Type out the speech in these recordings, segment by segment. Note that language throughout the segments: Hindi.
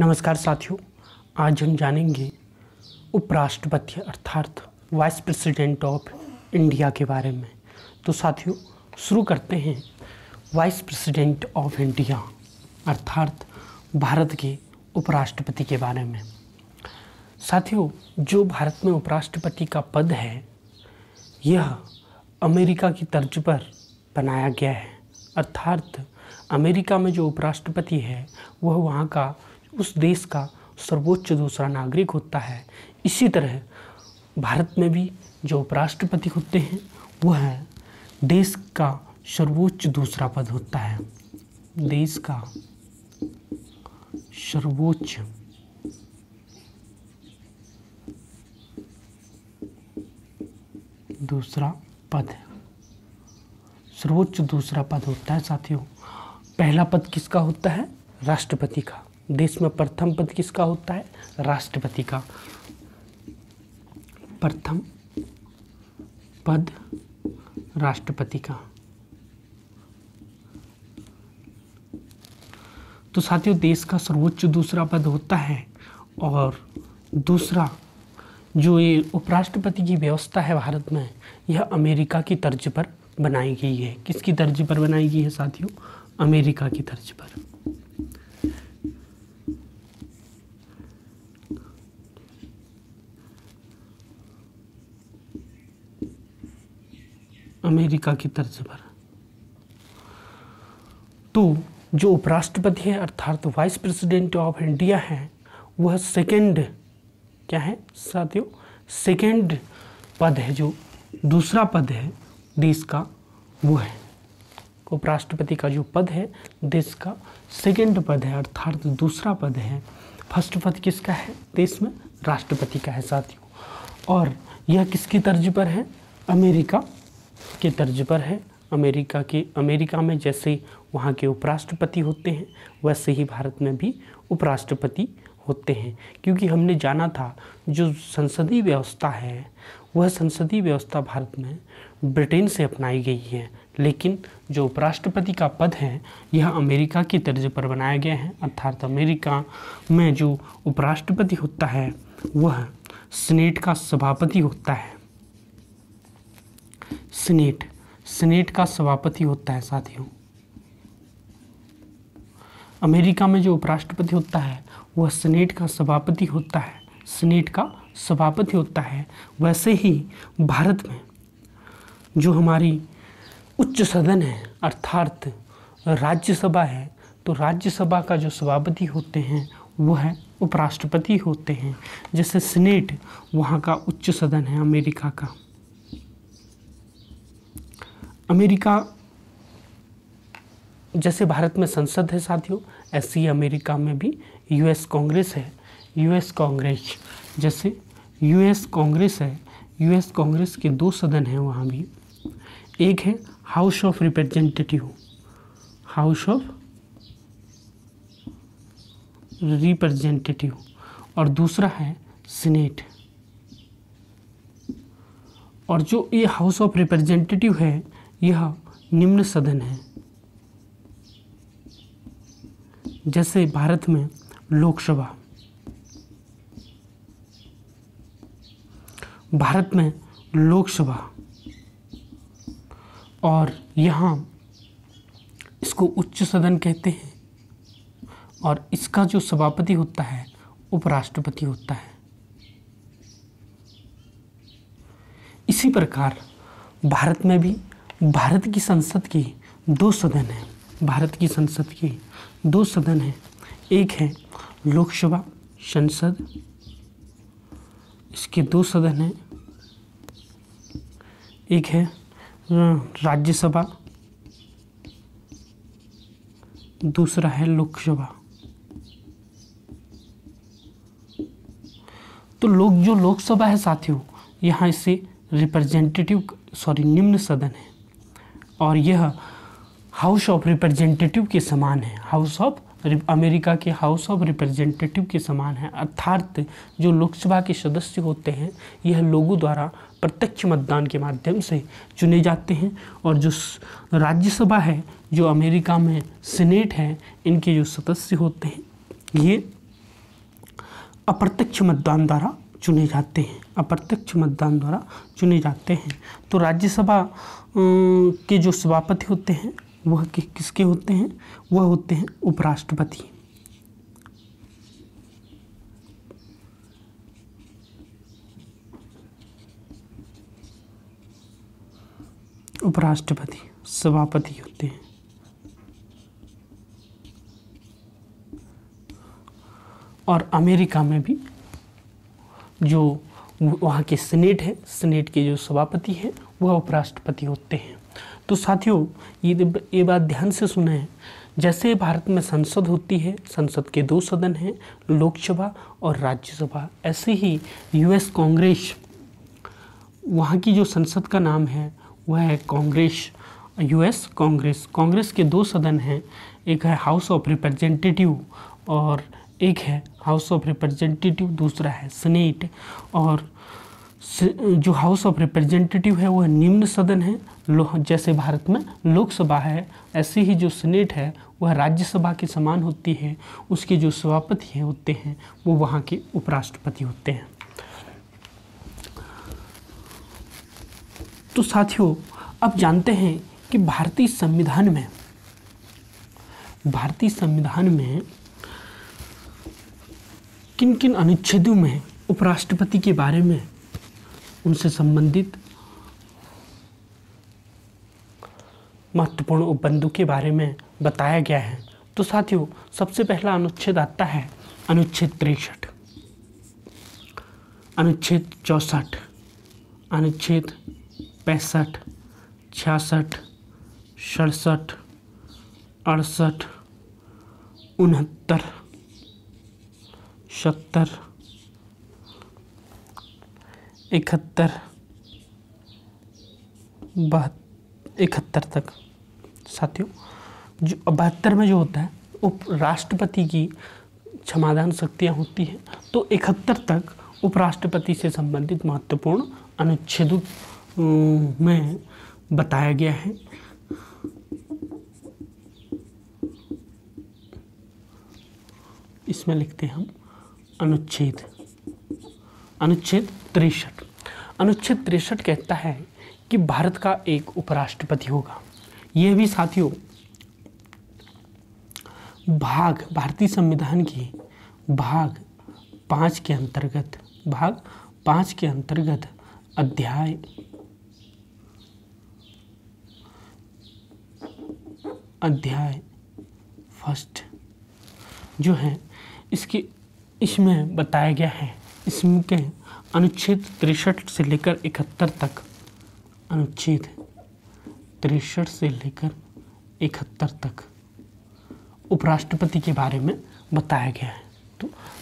नमस्कार साथियों, आज हम जानेंगे उपराष्ट्रपति अर्थात वाइस प्रेसिडेंट ऑफ इंडिया के बारे में। तो साथियों शुरू करते हैं वाइस प्रेसिडेंट ऑफ इंडिया अर्थात भारत के उपराष्ट्रपति के बारे में। साथियों, जो भारत में उपराष्ट्रपति का पद है यह अमेरिका की तर्ज पर बनाया गया है, अर्थात अमेरिका में जो उपराष्ट्रपति है वह वहाँ का उस देश का सर्वोच्च दूसरा नागरिक होता है। इसी तरह भारत में भी जो उपराष्ट्रपति होते हैं वह देश का सर्वोच्च दूसरा पद होता है। देश का सर्वोच्च दूसरा पद, सर्वोच्च दूसरा पद होता है। साथियों, पहला पद किसका होता है? राष्ट्रपति का। देश में प्रथम पद किसका होता है? राष्ट्रपति का। प्रथम पद राष्ट्रपति का। तो साथियों, देश का सर्वोच्च दूसरा पद होता है। और दूसरा जो ये उपराष्ट्रपति की व्यवस्था है भारत में, यह अमेरिका की तर्ज पर बनाई गई है। किसकी तर्ज पर बनाई गई है साथियों? अमेरिका की तर्ज पर। अमेरिका की तर्ज पर। तो जो उपराष्ट्रपति है अर्थात वाइस प्रेसिडेंट ऑफ इंडिया है वह सेकंड क्या है साथियों? सेकंड पद है, जो दूसरा पद है देश का वो है। उपराष्ट्रपति का जो पद है देश का सेकंड पद है अर्थात दूसरा पद है। फर्स्ट पद किसका है देश में? राष्ट्रपति का है साथियों। और यह किसकी तर्ज पर है? अमेरिका के तर्ज पर है। अमेरिका में जैसे वहाँ के उपराष्ट्रपति होते हैं वैसे ही भारत में भी उपराष्ट्रपति होते हैं। क्योंकि हमने जाना था जो संसदीय व्यवस्था है वह संसदीय व्यवस्था भारत में ब्रिटेन से अपनाई गई है, लेकिन जो उपराष्ट्रपति का पद है यह अमेरिका की तर्ज पर बनाया गया है। अर्थात अमेरिका में जो उपराष्ट्रपति होता है वह सीनेट का सभापति होता है। सीनेट का सभापति होता है साथियों। अमेरिका में जो उपराष्ट्रपति होता है वह सीनेट का सभापति होता है। सीनेट का सभापति होता है। वैसे ही भारत में जो हमारी उच्च सदन है अर्थात राज्यसभा है, तो राज्यसभा का जो सभापति होते हैं वह उपराष्ट्रपति होते हैं। जैसे सीनेट वहाँ का उच्च सदन है अमेरिका का। अमेरिका जैसे भारत में संसद है साथियों, ऐसे ही अमेरिका में भी यूएस कांग्रेस है। यूएस कांग्रेस जैसे यूएस कांग्रेस है, यूएस कांग्रेस के दो सदन हैं वहाँ भी। एक है house of representative, house of representative, और दूसरा है सीनेट। और जो ये हाउस ऑफ रिप्रेजेंटेटिव है यह निम्न सदन है। जैसे भारत में लोकसभा, भारत में लोकसभा, और यहाँ इसको उच्च सदन कहते हैं। और इसका जो सभापति होता है उपराष्ट्रपति होता है। इसी प्रकार भारत में भी भारत की संसद के दो सदन हैं। भारत की संसद के दो सदन हैं। एक है लोकसभा संसद, इसके दो सदन हैं। एक है राज्यसभा, दूसरा है लोकसभा। तो जो लोकसभा है साथियों, यहाँ इसे निम्न सदन है। और यह हाउस ऑफ रिप्रेजेंटेटिव के समान है। अमेरिका के हाउस ऑफ रिप्रेजेंटेटिव के समान है। अर्थात जो लोकसभा के सदस्य होते हैं यह लोगों द्वारा प्रत्यक्ष मतदान के माध्यम से चुने जाते हैं। और जो राज्यसभा है, जो अमेरिका में सीनेट है, इनके जो सदस्य होते हैं ये अप्रत्यक्ष मतदान द्वारा चुने जाते हैं, अप्रत्यक्ष मतदान द्वारा चुने जाते हैं। तो राज्यसभा के जो सभापति होते हैं वह किसके होते हैं? वह होते हैं उपराष्ट्रपति। उपराष्ट्रपति सभापति होते हैं। और अमेरिका में भी जो वहाँ के सीनेट है, सीनेट के जो सभापति हैं वह उपराष्ट्रपति होते हैं। तो साथियों ये बात ध्यान से सुने, जैसे भारत में संसद होती है, संसद के 2 सदन हैं, लोकसभा और राज्यसभा, ऐसे ही यूएस कांग्रेस, वहाँ की जो संसद का नाम है वह है कांग्रेस, यूएस कांग्रेस। कांग्रेस के 2 सदन हैं, एक है हाउस ऑफ रिप्रेजेंटेटिव और एक है हाउस ऑफ रिप्रेजेंटेटिव, दूसरा है सीनेट। और जो हाउस ऑफ रिप्रेजेंटेटिव है वह निम्न सदन है, जैसे भारत में लोकसभा है, ऐसे ही जो सीनेट है वह राज्यसभा के समान होती है। उसके जो सभापति होते हैं वो वहाँ के उपराष्ट्रपति होते हैं। तो साथियों अब जानते हैं कि भारतीय संविधान में किन किन अनुच्छेदों में उपराष्ट्रपति के बारे में, उनसे संबंधित महत्वपूर्ण उपबंधों के बारे में बताया गया है। तो साथियों सबसे पहला अनुच्छेद आता है अनुच्छेद 63, अनुच्छेद 64, अनुच्छेद 65, 66, 67, 68, 69, 70, 71, 71 तक। साथियों जो 72 में जो होता है उपराष्ट्रपति की क्षमादान शक्तियाँ होती हैं, तो 71 तक उपराष्ट्रपति से संबंधित महत्वपूर्ण अनुच्छेदों में बताया गया है। इसमें लिखते हैं हम अनुच्छेद 63। अनुच्छेद 63 कहता है कि भारत का एक उपराष्ट्रपति होगा। यह भी साथियों भारतीय संविधान के भाग 5 के अंतर्गत अध्याय 1 जो है इसमें बताया गया है। इसके अनुच्छेद 63 से लेकर 71 तक, अनुच्छेद 63 से लेकर 71 तक उपराष्ट्रपति के बारे में बताया गया है।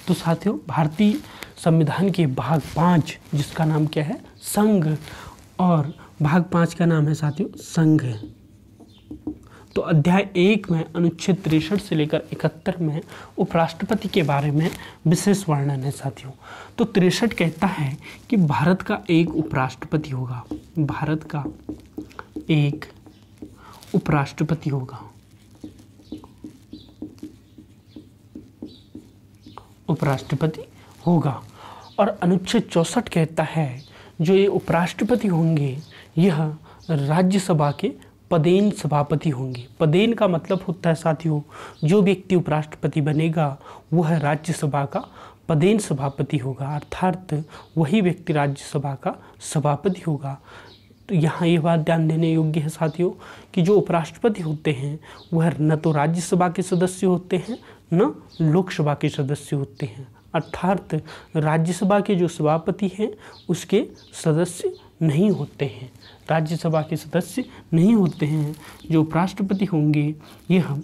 तो साथियों भारतीय संविधान के भाग 5 जिसका नाम क्या है संघ, और भाग 5 का नाम है साथियों संघ। तो अध्याय 1 में अनुच्छेद 63 से लेकर 71 में उपराष्ट्रपति के बारे में विशेष वर्णन है साथियों। तो 63 कहता है कि भारत का एक उपराष्ट्रपति होगा, भारत का एक उपराष्ट्रपति होगा, उपराष्ट्रपति होगा। और अनुच्छेद 64 कहता है जो ये उपराष्ट्रपति होंगे यह राज्यसभा के पदेन सभापति होंगे। पदेन का मतलब होता है साथियों जो व्यक्ति उपराष्ट्रपति बनेगा वह राज्यसभा का पदेन सभापति होगा, अर्थात वही व्यक्ति राज्यसभा का सभापति होगा। तो यहाँ ये बात ध्यान देने योग्य है साथियों कि जो उपराष्ट्रपति होते हैं वह न तो राज्यसभा के सदस्य होते हैं न लोकसभा के सदस्य होते हैं, अर्थात राज्यसभा के जो सभापति हैं उसके सदस्य नहीं होते हैं, राज्यसभा के सदस्य नहीं होते हैं। जो उपराष्ट्रपति होंगे यह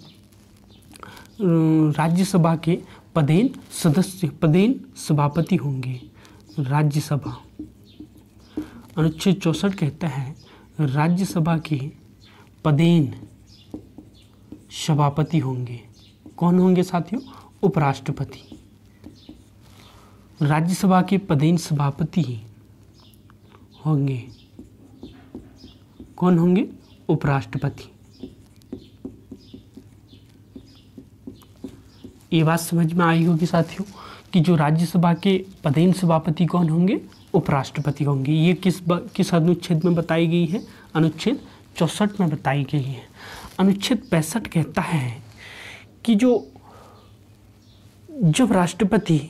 राज्यसभा के पदेन सभापति होंगे। राज्यसभा अनुच्छेद 64 कहता है राज्यसभा के पदेन सभापति होंगे। कौन होंगे साथियों? उपराष्ट्रपति। राज्यसभा के पदेन सभापति होंगे। कौन होंगे? उपराष्ट्रपति। ये बात समझ में आई होगी साथियों कि जो राज्यसभा के पदेन सभापति कौन होंगे, उपराष्ट्रपति होंगे। ये किस अनुच्छेद में बताई गई है, अनुच्छेद 64 में बताई गई है। अनुच्छेद 65 कहता है कि जब राष्ट्रपति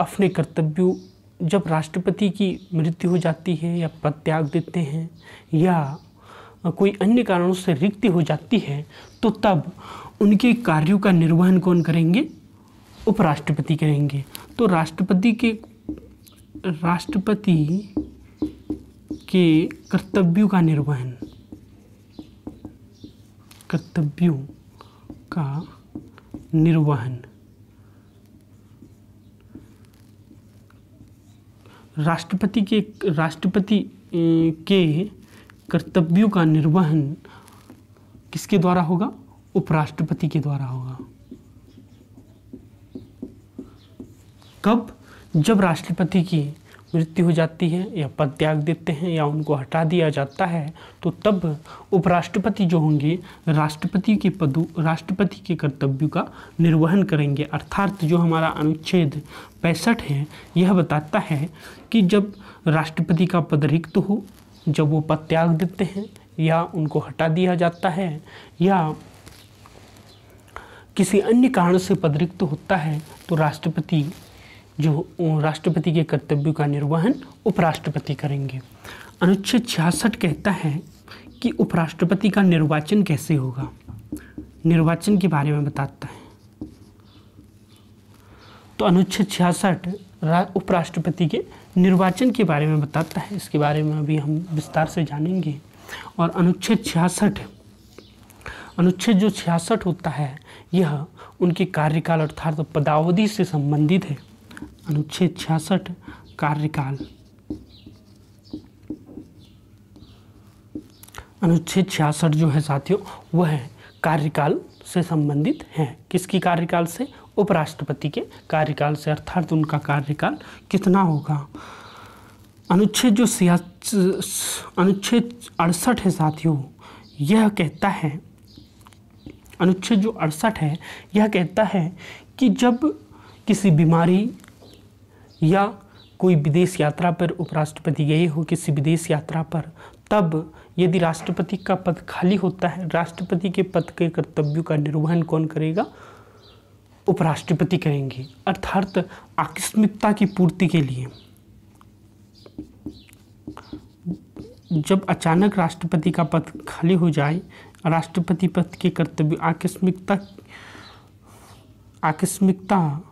अपने कर्तव्यों, जब राष्ट्रपति की मृत्यु हो जाती है या पद त्याग देते हैं या कोई अन्य कारणों से रिक्ति हो जाती है, तो तब उनके कार्यों का निर्वहन कौन करेंगे, उपराष्ट्रपति करेंगे। तो राष्ट्रपति के कर्तव्यों का निर्वहन, राष्ट्रपति के कर्तव्यों का निर्वहन किसके द्वारा होगा, उपराष्ट्रपति के द्वारा होगा। कब, जब राष्ट्रपति की मृत्यु हो जाती है या पद त्याग देते हैं या उनको हटा दिया जाता है, तो तब उपराष्ट्रपति जो होंगे राष्ट्रपति के कर्तव्यों का निर्वहन करेंगे। अर्थात जो हमारा अनुच्छेद 65 है यह बताता है कि जब राष्ट्रपति का पद रिक्त हो, जब वो पद त्याग देते हैं या उनको हटा दिया जाता है या किसी अन्य कारण से पद रिक्त होता है, तो राष्ट्रपति के कर्तव्यों का निर्वहन उपराष्ट्रपति करेंगे। अनुच्छेद 66 कहता है कि उपराष्ट्रपति का निर्वाचन कैसे होगा, निर्वाचन के बारे में बताता है। तो अनुच्छेद 66 उपराष्ट्रपति के निर्वाचन के बारे में बताता है। इसके बारे में अभी हम विस्तार से जानेंगे। और अनुच्छेद 66 होता है, यह उनके कार्यकाल अर्थात पदावधि से संबंधित है। अनुच्छेद 66 कार्यकाल, अनुच्छेद 66 जो है साथियों वह कार्यकाल से संबंधित है। किसकी कार्यकाल से, उपराष्ट्रपति के कार्यकाल से, अर्थात उनका कार्यकाल कितना होगा। अनुच्छेद 68 है साथियों, यह कहता है, अनुच्छेद जो 68 है यह कहता है कि जब किसी बीमारी या कोई विदेश यात्रा पर उपराष्ट्रपति गए हो किसी विदेश यात्रा पर, तब यदि राष्ट्रपति का पद खाली होता है, राष्ट्रपति के पद के कर्तव्यों का निर्वहन कौन करेगा, उपराष्ट्रपति करेंगे। अर्थात आकस्मिकता की पूर्ति के लिए जब अचानक राष्ट्रपति का पद खाली हो जाए, राष्ट्रपति पद के कर्तव्य आकस्मिकता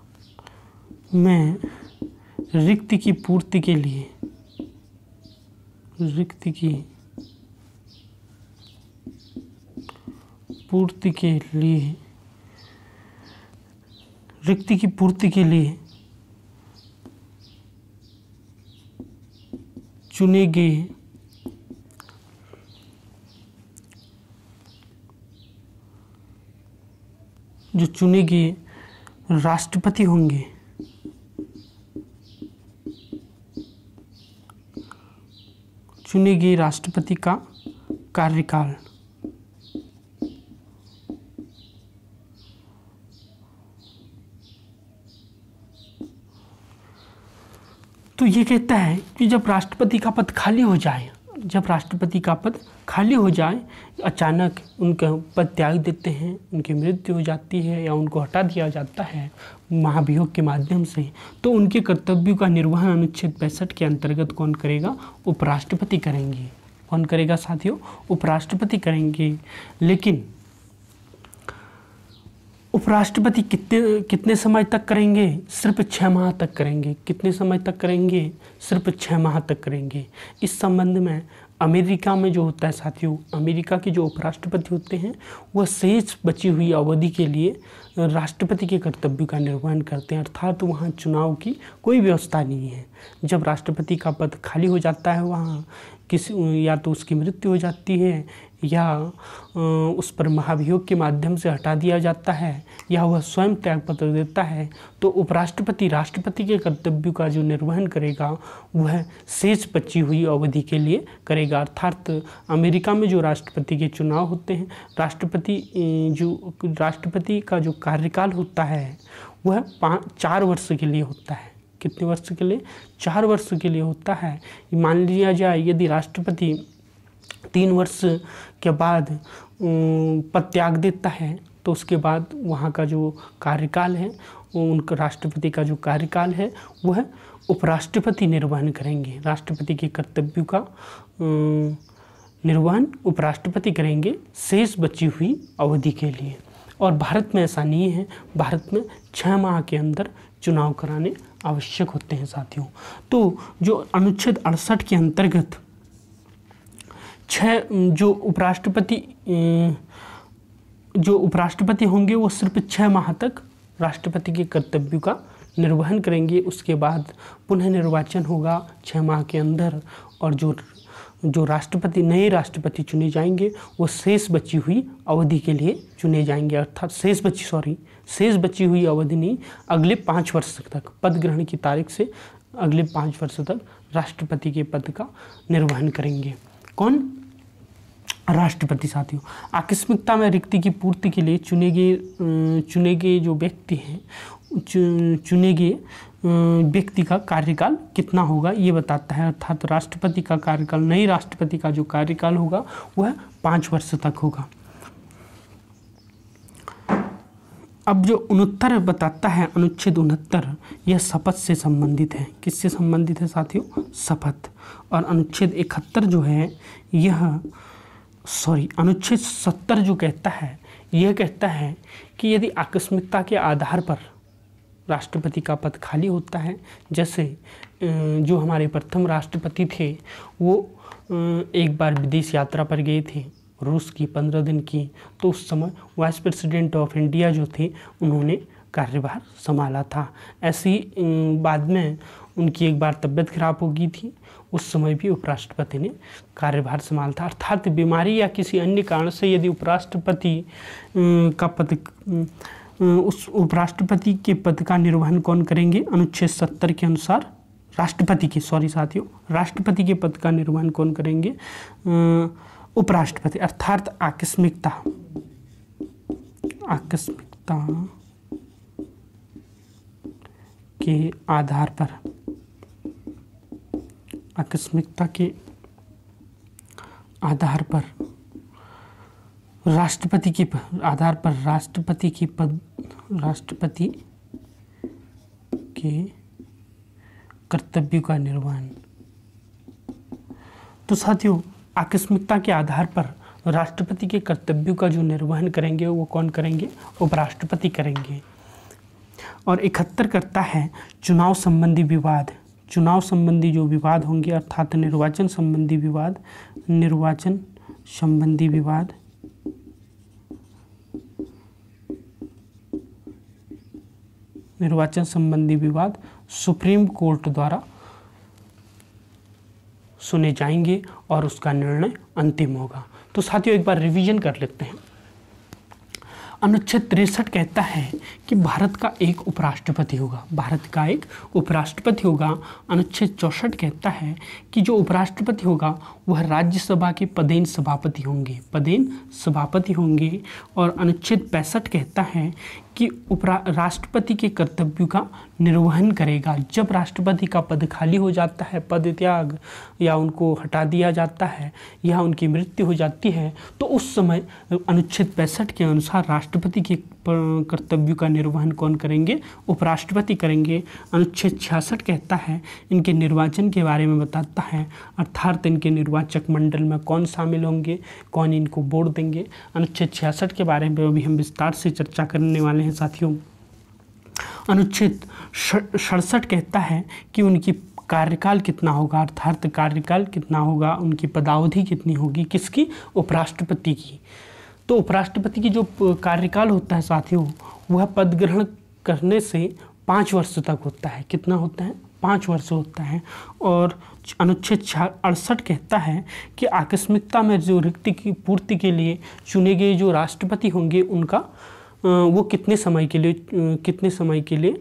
में रिक्ति की पूर्ति के लिए चुने गए राष्ट्रपति होंगे, चुने गए राष्ट्रपति का कार्यकाल तो ये कहता है कि जब राष्ट्रपति का पद खाली हो जाए, अचानक उनका पद त्याग देते हैं, उनकी मृत्यु हो जाती है या उनको हटा दिया जाता है महाभियोग के माध्यम से, तो उनके कर्तव्यों का निर्वहन अनुच्छेद 65 के अंतर्गत कौन करेगा, उपराष्ट्रपति करेंगे। कौन करेगा साथियों, उपराष्ट्रपति करेंगे। लेकिन उपराष्ट्रपति कितने समय तक करेंगे, सिर्फ 6 माह तक करेंगे। कितने समय तक करेंगे, सिर्फ 6 माह तक करेंगे। इस संबंध में अमेरिका में जो होता है साथियों, अमेरिका के जो उपराष्ट्रपति होते हैं वह शेष बची हुई अवधि के लिए राष्ट्रपति के कर्तव्य का निर्वहन करते हैं। अर्थात वहाँ चुनाव की कोई व्यवस्था नहीं है। जब राष्ट्रपति का पद खाली हो जाता है, वहाँ या तो उसकी मृत्यु हो जाती है या उस पर महाभियोग के माध्यम से हटा दिया जाता है या वह स्वयं त्यागपत्र देता है, तो उपराष्ट्रपति राष्ट्रपति के कर्तव्यों का जो निर्वहन करेगा वह शेष बची हुई अवधि के लिए करेगा। अर्थात अमेरिका में जो राष्ट्रपति के चुनाव होते हैं, राष्ट्रपति का जो कार्यकाल होता है वह 4 वर्ष के लिए होता है। कितने वर्ष के लिए? 4 वर्ष के लिए होता है। मान लिया जाए यदि राष्ट्रपति 3 वर्ष के बाद पद त्याग देता है तो उसके बाद वहाँ का जो कार्यकाल है, उनका राष्ट्रपति का जो कार्यकाल है वह उपराष्ट्रपति निर्वहन करेंगे। राष्ट्रपति के कर्तव्यों का निर्वहन उपराष्ट्रपति करेंगे शेष बची हुई अवधि के लिए। और भारत में ऐसा नहीं है, भारत में 6 माह के अंदर चुनाव कराने आवश्यक होते हैं साथियों। तो जो अनुच्छेद 68 के अंतर्गत 6 जो उपराष्ट्रपति होंगे वो सिर्फ 6 माह तक राष्ट्रपति के कर्तव्यों का निर्वहन करेंगे। उसके बाद पुनः निर्वाचन होगा 6 माह के अंदर, और जो राष्ट्रपति नए राष्ट्रपति चुने जाएंगे वो शेष बची हुई अवधि के लिए चुने जाएंगे। अर्थात शेष बची हुई अवधि नहीं, अगले 5 वर्ष तक, पद ग्रहण की तारीख से अगले 5 वर्ष तक राष्ट्रपति के पद का निर्वहन करेंगे। कौन? राष्ट्रपति साथियों। आकस्मिकता में रिक्ति की पूर्ति के लिए चुने गए जो व्यक्ति हैं, चुने गए व्यक्ति का कार्यकाल कितना होगा ये बताता है। अर्थात राष्ट्रपति का कार्यकाल, नई राष्ट्रपति का जो कार्यकाल होगा वह 5 वर्ष तक होगा। अब जो 69 बताता है, अनुच्छेद 69, यह शपथ से संबंधित है। किससे संबंधित है साथियों? शपथ। और अनुच्छेद 71 जो है अनुच्छेद 70 जो कहता है, यह कहता है कि यदि आकस्मिकता के आधार पर राष्ट्रपति का पद खाली होता है, जैसे जो हमारे प्रथम राष्ट्रपति थे वो एक बार विदेश यात्रा पर गए थे, रूस की 15 दिन की, तो उस समय वाइस प्रेसिडेंट ऑफ इंडिया जो थे उन्होंने कार्यभार संभाला था। ऐसी बाद में उनकी एक बार तबीयत खराब हो गई थी, उस समय भी उपराष्ट्रपति ने कार्यभार संभाला था। अर्थात बीमारी या किसी अन्य कारण से यदि उपराष्ट्रपति का पद उस उपराष्ट्रपति के पद का निर्वहन कौन करेंगे? अनुच्छेद 70 के अनुसार राष्ट्रपति के पद का निर्वहन कौन करेंगे? उपराष्ट्रपति। अर्थात आकस्मिकता के आधार पर राष्ट्रपति के कर्तव्यों का निर्वहन। तो साथियों, आकस्मिकता के आधार पर राष्ट्रपति के कर्तव्यों का जो निर्वहन करेंगे वो कौन करेंगे? उपराष्ट्रपति करेंगे। और 71 करता है चुनाव संबंधी विवाद। चुनाव संबंधी जो विवाद होंगे, अर्थात निर्वाचन संबंधी विवाद सुप्रीम कोर्ट द्वारा सुने जाएंगे और उसका निर्णय अंतिम होगा। तो साथियों, एक बार रिवीजन कर लेते हैं। अनुच्छेद 63 कहता है कि भारत का एक उपराष्ट्रपति होगा। अनुच्छेद 64 कहता है कि जो उपराष्ट्रपति होगा वह राज्यसभा के पदेन सभापति होंगे। और अनुच्छेद 65 कहता है कि राष्ट्रपति के कर्तव्यों का निर्वहन करेगा। जब राष्ट्रपति का पद खाली हो जाता है, पद त्याग या उनको हटा दिया जाता है या उनकी मृत्यु हो जाती है, तो उस समय अनुच्छेद 65 के अनुसार राष्ट्रपति के कर्तव्यों का निर्वहन कौन करेंगे? उपराष्ट्रपति करेंगे। अनुच्छेद 66 कहता है, इनके निर्वाचन के बारे में बताता है, अर्थात इनके निर्वाचक मंडल में कौन शामिल होंगे, कौन इनको वोट देंगे। अनुच्छेद 66 के बारे में अभी हम विस्तार से चर्चा करने वाले हैं साथियों। अनुच्छेद 67 कहता है कि उनकी कार्यकाल कितना होगा, अर्थात कार्यकाल कितना होगा, उनकी पदावधि कितनी होगी, किसकी? उपराष्ट्रपति की। तो उपराष्ट्रपति की जो कार्यकाल होता है साथियों, वह पद ग्रहण करने से 5 वर्ष तक होता है। कितना होता है? 5 वर्ष होता है। और अनुच्छेद 68 कहता है कि आकस्मिकता में जो रिक्ति की पूर्ति के लिए चुने गए जो राष्ट्रपति होंगे उनका वो कितने समय के लिए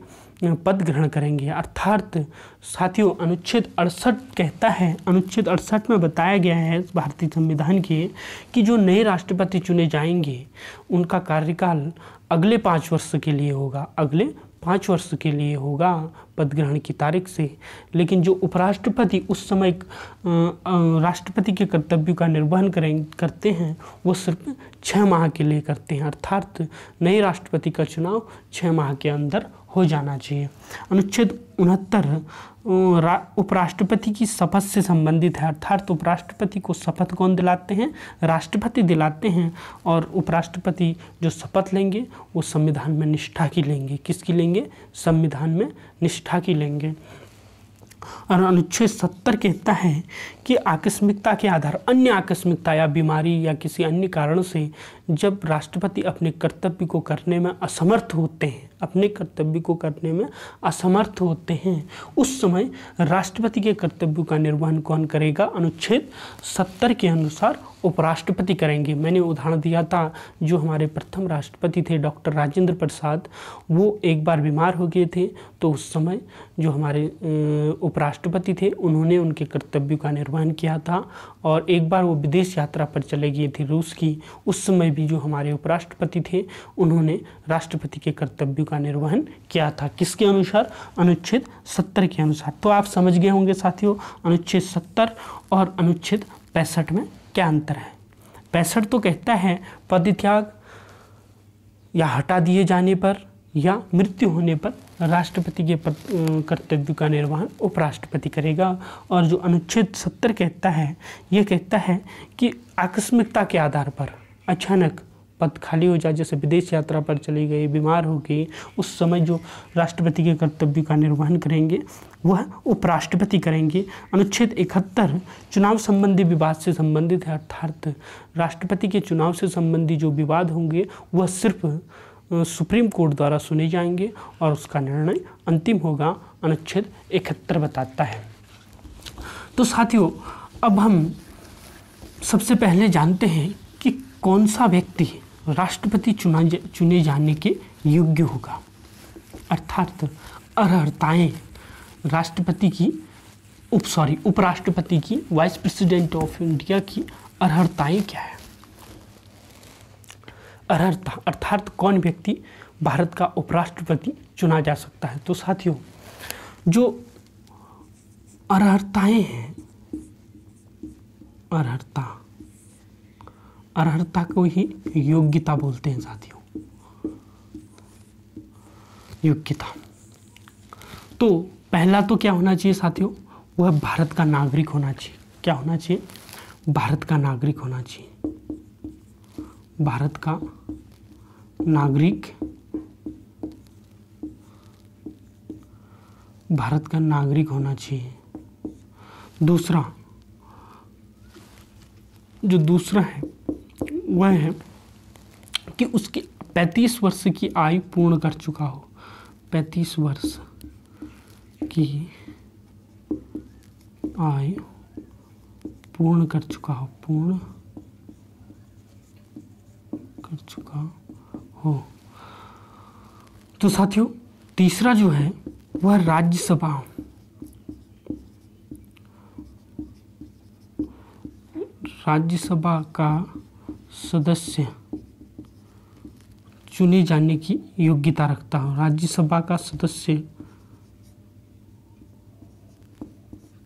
पद ग्रहण करेंगे। अर्थात साथियों, अनुच्छेद 68 कहता है, अनुच्छेद 68 में बताया गया है भारतीय संविधान के कि जो नए राष्ट्रपति चुने जाएंगे उनका कार्यकाल अगले 5 वर्ष के लिए होगा, अगले 5 वर्ष के लिए होगा पद ग्रहण की तारीख से। लेकिन जो उपराष्ट्रपति उस समय राष्ट्रपति के कर्तव्यों का निर्वहन करते हैं वो सिर्फ 6 माह के लिए करते हैं, अर्थात नए राष्ट्रपति का चुनाव 6 माह के अंदर हो जाना चाहिए। अनुच्छेद 69 उपराष्ट्रपति की शपथ से संबंधित है, अर्थात उपराष्ट्रपति को शपथ कौन दिलाते हैं? राष्ट्रपति दिलाते हैं। और उपराष्ट्रपति जो शपथ लेंगे वो संविधान में निष्ठा की लेंगे। किसकी लेंगे? संविधान में निष्ठा की लेंगे। और अनुच्छेद 70 कहता है कि आकस्मिकता के आधार, अन्य आकस्मिकता या बीमारी या किसी अन्य कारण से जब राष्ट्रपति अपने कर्तव्य को करने में असमर्थ होते हैं, अपने कर्तव्य को करने में असमर्थ होते हैं, उस समय राष्ट्रपति के कर्तव्यों का निर्वहन कौन करेगा? अनुच्छेद 70 के अनुसार उपराष्ट्रपति करेंगे। मैंने उदाहरण दिया था, जो हमारे प्रथम राष्ट्रपति थे डॉक्टर राजेंद्र प्रसाद, वो एक बार बीमार हो गए थे, तो उस समय जो हमारे उपराष्ट्रपति थे उन्होंने उनके कर्तव्यों का निर्वहन किया था। और एक बार वो विदेश यात्रा पर चले गए थे रूस की, उस समय भी जो हमारे उपराष्ट्रपति थे उन्होंने राष्ट्रपति के कर्तव्यों का निर्वहन किया था। किसके अनुसार? अनुच्छेद 70 के अनुसार। तो आप समझ गए होंगे साथियों अनुच्छेद 70 और अनुच्छेद 65 में क्या अंतर है। 65 तो कहता है पदत्याग या हटा दिए जाने पर या मृत्यु होने पर राष्ट्रपति के कर्तव्य का निर्वहन उपराष्ट्रपति करेगा। और जो अनुच्छेद 70 कहता है, ये कहता है कि आकस्मिकता के आधार पर अचानक पद खाली हो जाए, जैसे विदेश यात्रा पर चली गई, बीमार हो गई, उस समय जो राष्ट्रपति के कर्तव्य का निर्वहन करेंगे वह उपराष्ट्रपति करेंगे। अनुच्छेद 71 चुनाव संबंधी विवाद से संबंधित है, अर्थात राष्ट्रपति के चुनाव से संबंधी जो विवाद होंगे वह सिर्फ सुप्रीम कोर्ट द्वारा सुने जाएंगे और उसका निर्णय अंतिम होगा, अनुच्छेद 71 बताता है। तो साथियों, अब हम सबसे पहले जानते हैं कि कौन सा व्यक्ति राष्ट्रपति चुने जाने के योग्य होगा, अर्थात अर्हताएं राष्ट्रपति की उपराष्ट्रपति की, वाइस प्रेसिडेंट ऑफ इंडिया की अर्हताएं क्या है। अर्हता अर्थात कौन व्यक्ति भारत का उपराष्ट्रपति चुना जा सकता है। तो साथियों, जो अर्हताएं हैं, अर्हता को ही योग्यता बोलते हैं साथियों, योग्यता। तो पहला तो क्या होना चाहिए साथियों? वह भारत का नागरिक होना चाहिए। क्या होना चाहिए? भारत का नागरिक होना चाहिए। भारत का नागरिक, भारत का नागरिक होना चाहिए। दूसरा है वह है कि उसके 35 वर्ष की आयु पूर्ण कर चुका हो। 35 वर्ष की आयु पूर्ण कर चुका हो। तो साथियों, तीसरा जो है वह राज्यसभा का सदस्य चुने जाने की योग्यता रखता हो। राज्यसभा का सदस्य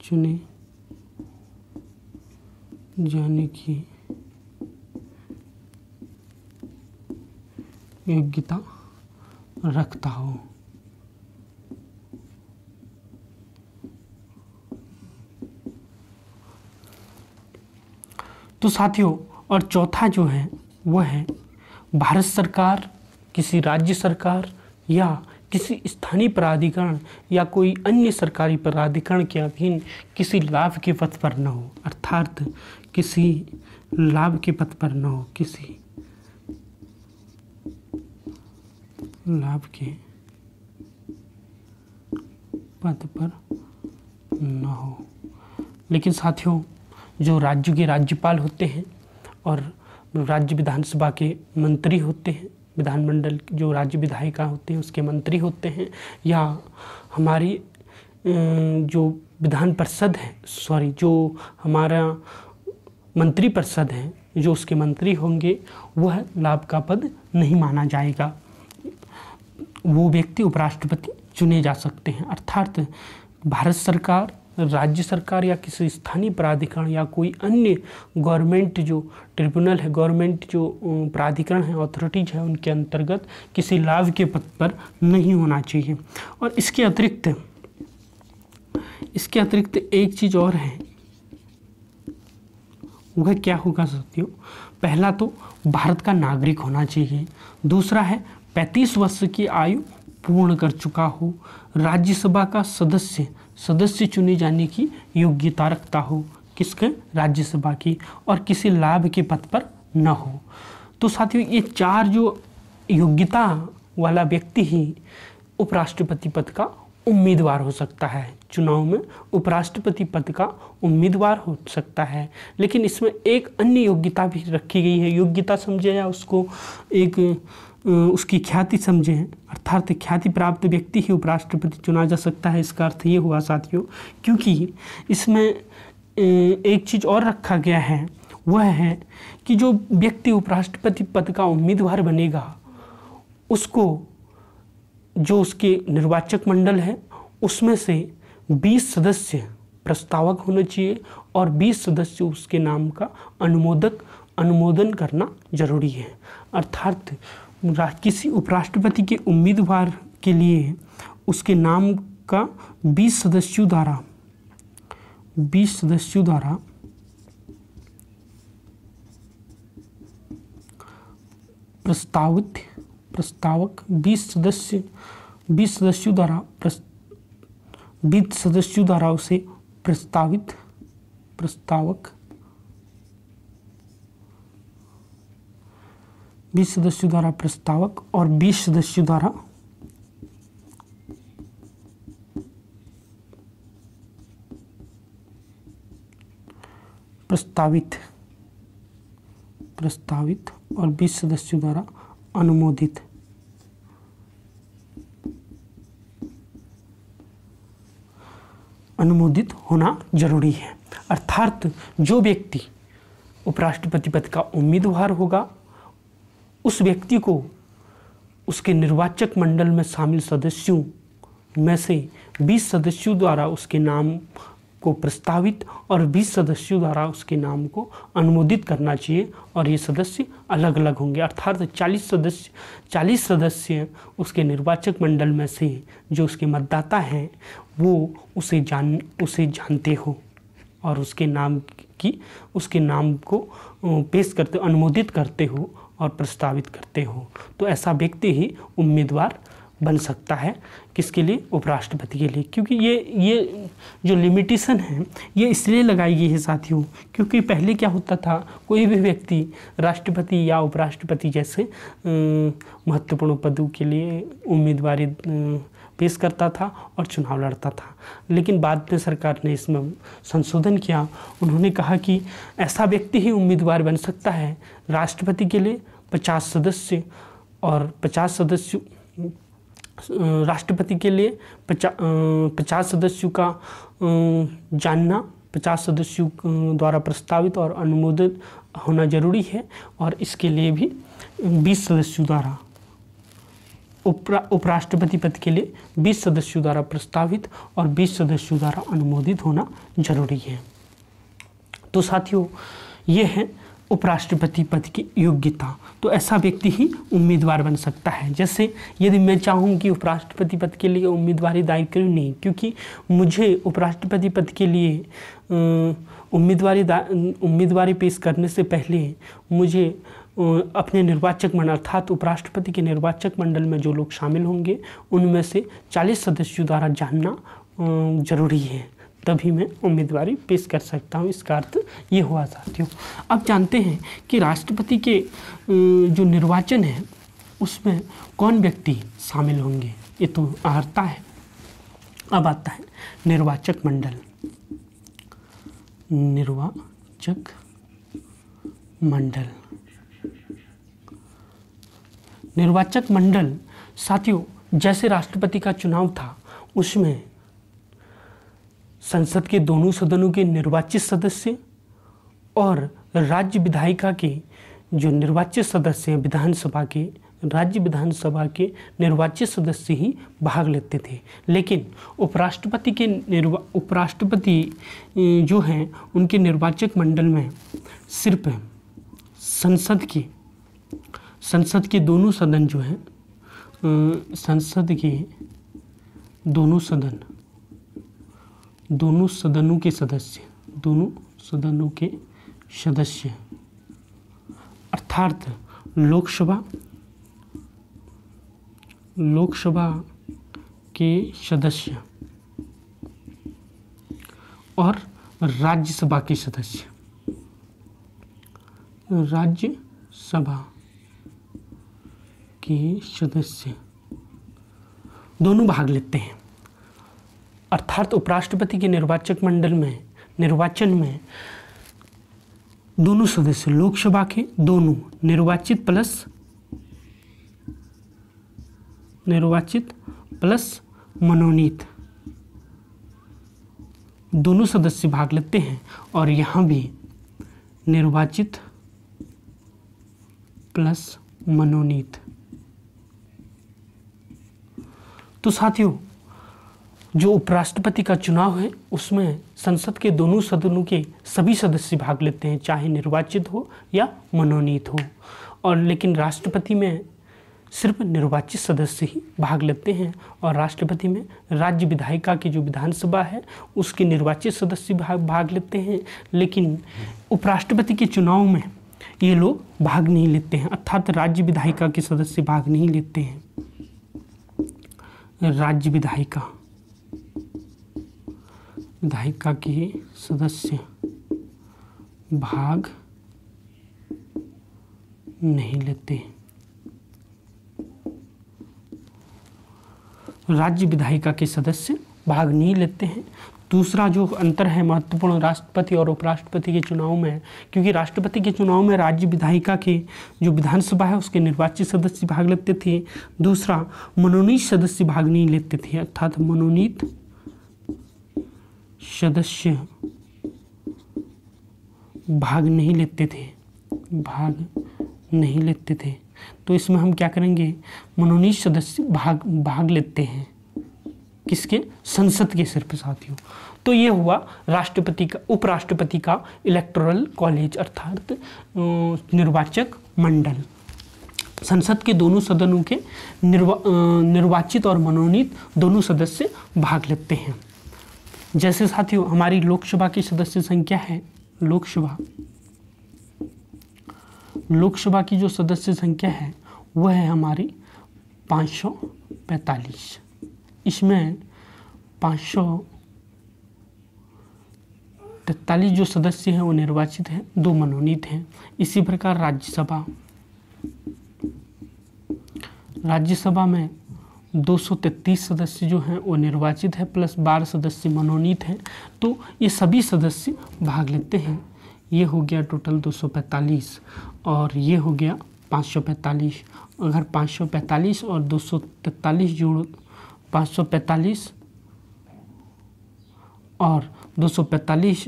चुने जाने की योग्यता रखता हो। तो साथियों, और चौथा जो है वह है भारत सरकार, किसी राज्य सरकार या किसी स्थानीय प्राधिकरण या कोई अन्य सरकारी प्राधिकरण के अधीन किसी लाभ के पद पर न हो, अर्थात किसी लाभ के पद पर न हो, किसी लाभ के पद पर न हो। लेकिन साथियों, जो राज्य के राज्यपाल होते हैं और राज्य विधानसभा के मंत्री होते हैं, विधानमंडल जो राज्य विधायिका होते हैं उसके मंत्री होते हैं, या हमारी जो विधान परिषद है, जो हमारा मंत्री परिषद है, जो उसके मंत्री होंगे, वह लाभ का पद नहीं माना जाएगा। वो व्यक्ति उपराष्ट्रपति चुने जा सकते हैं। अर्थात भारत सरकार, राज्य सरकार या किसी स्थानीय प्राधिकरण या कोई अन्य गवर्नमेंट जो ट्रिब्यूनल है, गवर्नमेंट जो प्राधिकरण है, अथॉरिटीज है, उनके अंतर्गत किसी लाभ के पद पर नहीं होना चाहिए। और इसके अतिरिक्त एक चीज़ और है, वह क्या होगा साथियों? पहला तो भारत का नागरिक होना चाहिए, दूसरा है 35 वर्ष की आयु पूर्ण कर चुका हो, राज्यसभा का सदस्य चुने जाने की योग्यता रखता हो, किसके? राज्यसभा की, और किसी लाभ के पद पर न हो। तो साथियों ये 4 जो योग्यता वाला व्यक्ति ही उपराष्ट्रपति पद का उम्मीदवार हो सकता है। चुनाव में उपराष्ट्रपति पद का उम्मीदवार हो सकता है, लेकिन इसमें एक अन्य योग्यता भी रखी गई है। योग्यता समझे या उसको एक उसकी ख्याति समझें, अर्थात ख्याति प्राप्त व्यक्ति ही उपराष्ट्रपति चुना जा सकता है। इसका अर्थ ये हुआ साथियों, क्योंकि इसमें एक चीज़ और रखा गया है, वह है कि जो व्यक्ति उपराष्ट्रपति पद का उम्मीदवार बनेगा, उसको जो उसके निर्वाचक मंडल है उसमें से 20 सदस्य प्रस्तावक होने चाहिए और 20 सदस्य उसके नाम का अनुमोदन करना जरूरी है। अर्थात किसी उपराष्ट्रपति के उम्मीदवार के लिए उसके नाम का 20 सदस्यों द्वारा प्रस्तावक 20 सदस्यों द्वारा उसे प्रस्तावक 20 सदस्यों द्वारा प्रस्तावक और 20 सदस्यों द्वारा प्रस्तावित और 20 सदस्यों द्वारा अनुमोदित होना जरूरी है। अर्थात जो व्यक्ति उपराष्ट्रपति पद का उम्मीदवार होगा, उस व्यक्ति को उसके निर्वाचक मंडल में शामिल सदस्यों में से 20 सदस्यों द्वारा उसके नाम को प्रस्तावित और 20 सदस्यों द्वारा उसके नाम को अनुमोदित करना चाहिए, और ये सदस्य अलग अलग होंगे। अर्थात 40 सदस्य उसके निर्वाचक मंडल में से जो उसके मतदाता हैं वो उसे जानते हो और उसके नाम को पेश करते, अनुमोदित करते हो और प्रस्तावित करते हो। तो ऐसा व्यक्ति ही उम्मीदवार बन सकता है, किसके लिए? उपराष्ट्रपति के लिए। क्योंकि ये जो लिमिटेशन है ये इसलिए लगाई गई है साथियों, क्योंकि पहले क्या होता था, कोई भी व्यक्ति राष्ट्रपति या उपराष्ट्रपति जैसे महत्वपूर्ण पदों के लिए उम्मीदवारी पेश करता था और चुनाव लड़ता था। लेकिन बाद में सरकार ने इसमें संशोधन किया। उन्होंने कहा कि ऐसा व्यक्ति ही उम्मीदवार बन सकता है राष्ट्रपति के लिए 50 सदस्य और 50 सदस्य राष्ट्रपति के लिए 50 सदस्यों का जानना, 50 सदस्यों द्वारा प्रस्तावित और अनुमोदित होना जरूरी है, और इसके लिए भी 20 सदस्यों द्वारा उपराष्ट्रपति पद के लिए 20 सदस्यों द्वारा प्रस्तावित और 20 सदस्यों द्वारा अनुमोदित होना जरूरी है। तो साथियों ये है उपराष्ट्रपति पद की योग्यता। तो ऐसा व्यक्ति ही उम्मीदवार बन सकता है। जैसे यदि मैं चाहूँ कि उपराष्ट्रपति पद के लिए उम्मीदवारी दायर करूँ, नहीं, क्योंकि मुझे उपराष्ट्रपति पद के लिए उम्मीदवारी पेश करने से पहले मुझे अपने निर्वाचक मंडल अर्थात उपराष्ट्रपति के निर्वाचक मंडल में जो लोग शामिल होंगे उनमें से 40 सदस्यों द्वारा जानना जरूरी है, तभी मैं उम्मीदवारी पेश कर सकता हूँ। इसका अर्थ ये हुआ साथियों। अब जानते हैं कि राष्ट्रपति के जो निर्वाचन है उसमें कौन व्यक्ति शामिल होंगे। ये तो आता है। अब आता है निर्वाचक मंडल। निर्वाचक मंडल साथियों, जैसे राष्ट्रपति का चुनाव था उसमें संसद के दोनों सदनों के निर्वाचित सदस्य और राज्य विधायिका के जो निर्वाचित सदस्य हैं, विधानसभा के राज्य विधानसभा के निर्वाचित सदस्य ही भाग लेते थे, लेकिन उपराष्ट्रपति जो हैं उनके निर्वाचक मंडल में सिर्फ संसद के दोनों सदन जो हैं, संसद के दोनों सदनों के सदस्य अर्थात लोकसभा के सदस्य और राज्यसभा के सदस्य, दोनों भाग लेते हैं। अर्थात उपराष्ट्रपति के निर्वाचन में दोनों सदस्य लोकसभा के दोनों निर्वाचित प्लस मनोनीत दोनों सदस्य भाग लेते हैं, और यहाँ भी निर्वाचित प्लस मनोनीत। तो साथियों, जो उपराष्ट्रपति का चुनाव है उसमें संसद के दोनों सदनों के सभी सदस्य भाग लेते हैं, चाहे निर्वाचित हो या मनोनीत हो। और लेकिन राष्ट्रपति में सिर्फ निर्वाचित सदस्य ही भाग लेते हैं, और राष्ट्रपति में राज्य विधायिका की जो विधानसभा है उसके निर्वाचित सदस्य भाग लेते हैं, लेकिन उपराष्ट्रपति के चुनाव में ये लोग भाग नहीं लेते हैं, अर्थात राज्य विधायिका के सदस्य भाग नहीं लेते हैं। राज्य विधायिका के सदस्य भाग नहीं लेते। राज्य विधायिका के सदस्य भाग नहीं लेते हैं। दूसरा जो अंतर है महत्वपूर्ण राष्ट्रपति और उपराष्ट्रपति के चुनाव में, क्योंकि राष्ट्रपति के चुनाव में राज्य विधायिका के जो विधानसभा है उसके निर्वाचित सदस्य भाग लेते थे। दूसरा, मनोनीत सदस्य भाग नहीं लेते थे, अर्थात मनोनीत सदस्य भाग नहीं लेते थे। तो इसमें हम क्या करेंगे, मनोनीत सदस्य भाग लेते हैं। किसके? संसद के सिर्फ साथियों। तो ये हुआ उपराष्ट्रपति का इलेक्टोरल कॉलेज अर्थात निर्वाचक मंडल। संसद के दोनों सदनों के निर्वाचित और मनोनीत दोनों सदस्य भाग लेते हैं। जैसे साथियों हमारी लोकसभा की सदस्य संख्या है, लोकसभा की जो सदस्य संख्या है वह है हमारी 545। इसमें 543 जो सदस्य हैं वो निर्वाचित हैं, 2 मनोनीत हैं। इसी प्रकार राज्यसभा में 233 सदस्य जो हैं वो निर्वाचित है प्लस 12 सदस्य मनोनीत हैं। तो ये सभी सदस्य भाग लेते हैं। ये हो गया टोटल 245 और ये हो गया 545। अगर 545 और 243 जोड़ 545 और 245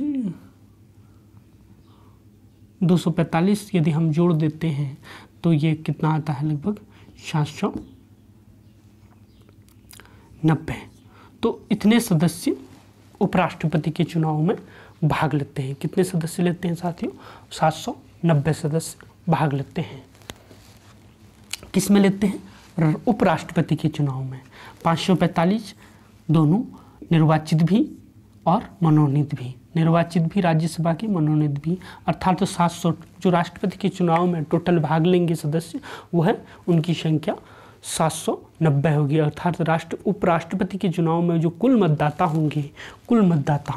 यदि हम जोड़ देते हैं तो ये कितना आता है, लगभग 790। तो इतने सदस्य उपराष्ट्रपति के चुनाव में भाग लेते हैं। कितने सदस्य लेते हैं साथियों? 790 सदस्य भाग लेते हैं। किस में लेते हैं? उपराष्ट्रपति के चुनाव में। 545 दोनों निर्वाचित भी और मनोनीत भी, निर्वाचित भी राज्यसभा के, मनोनीत भी, अर्थात तो 700 जो राष्ट्रपति के चुनाव में टोटल भाग लेंगे सदस्य वह उनकी संख्या 790 होगी। अर्थात उपराष्ट्रपति के चुनाव में जो कुल मतदाता होंगे, कुल मतदाता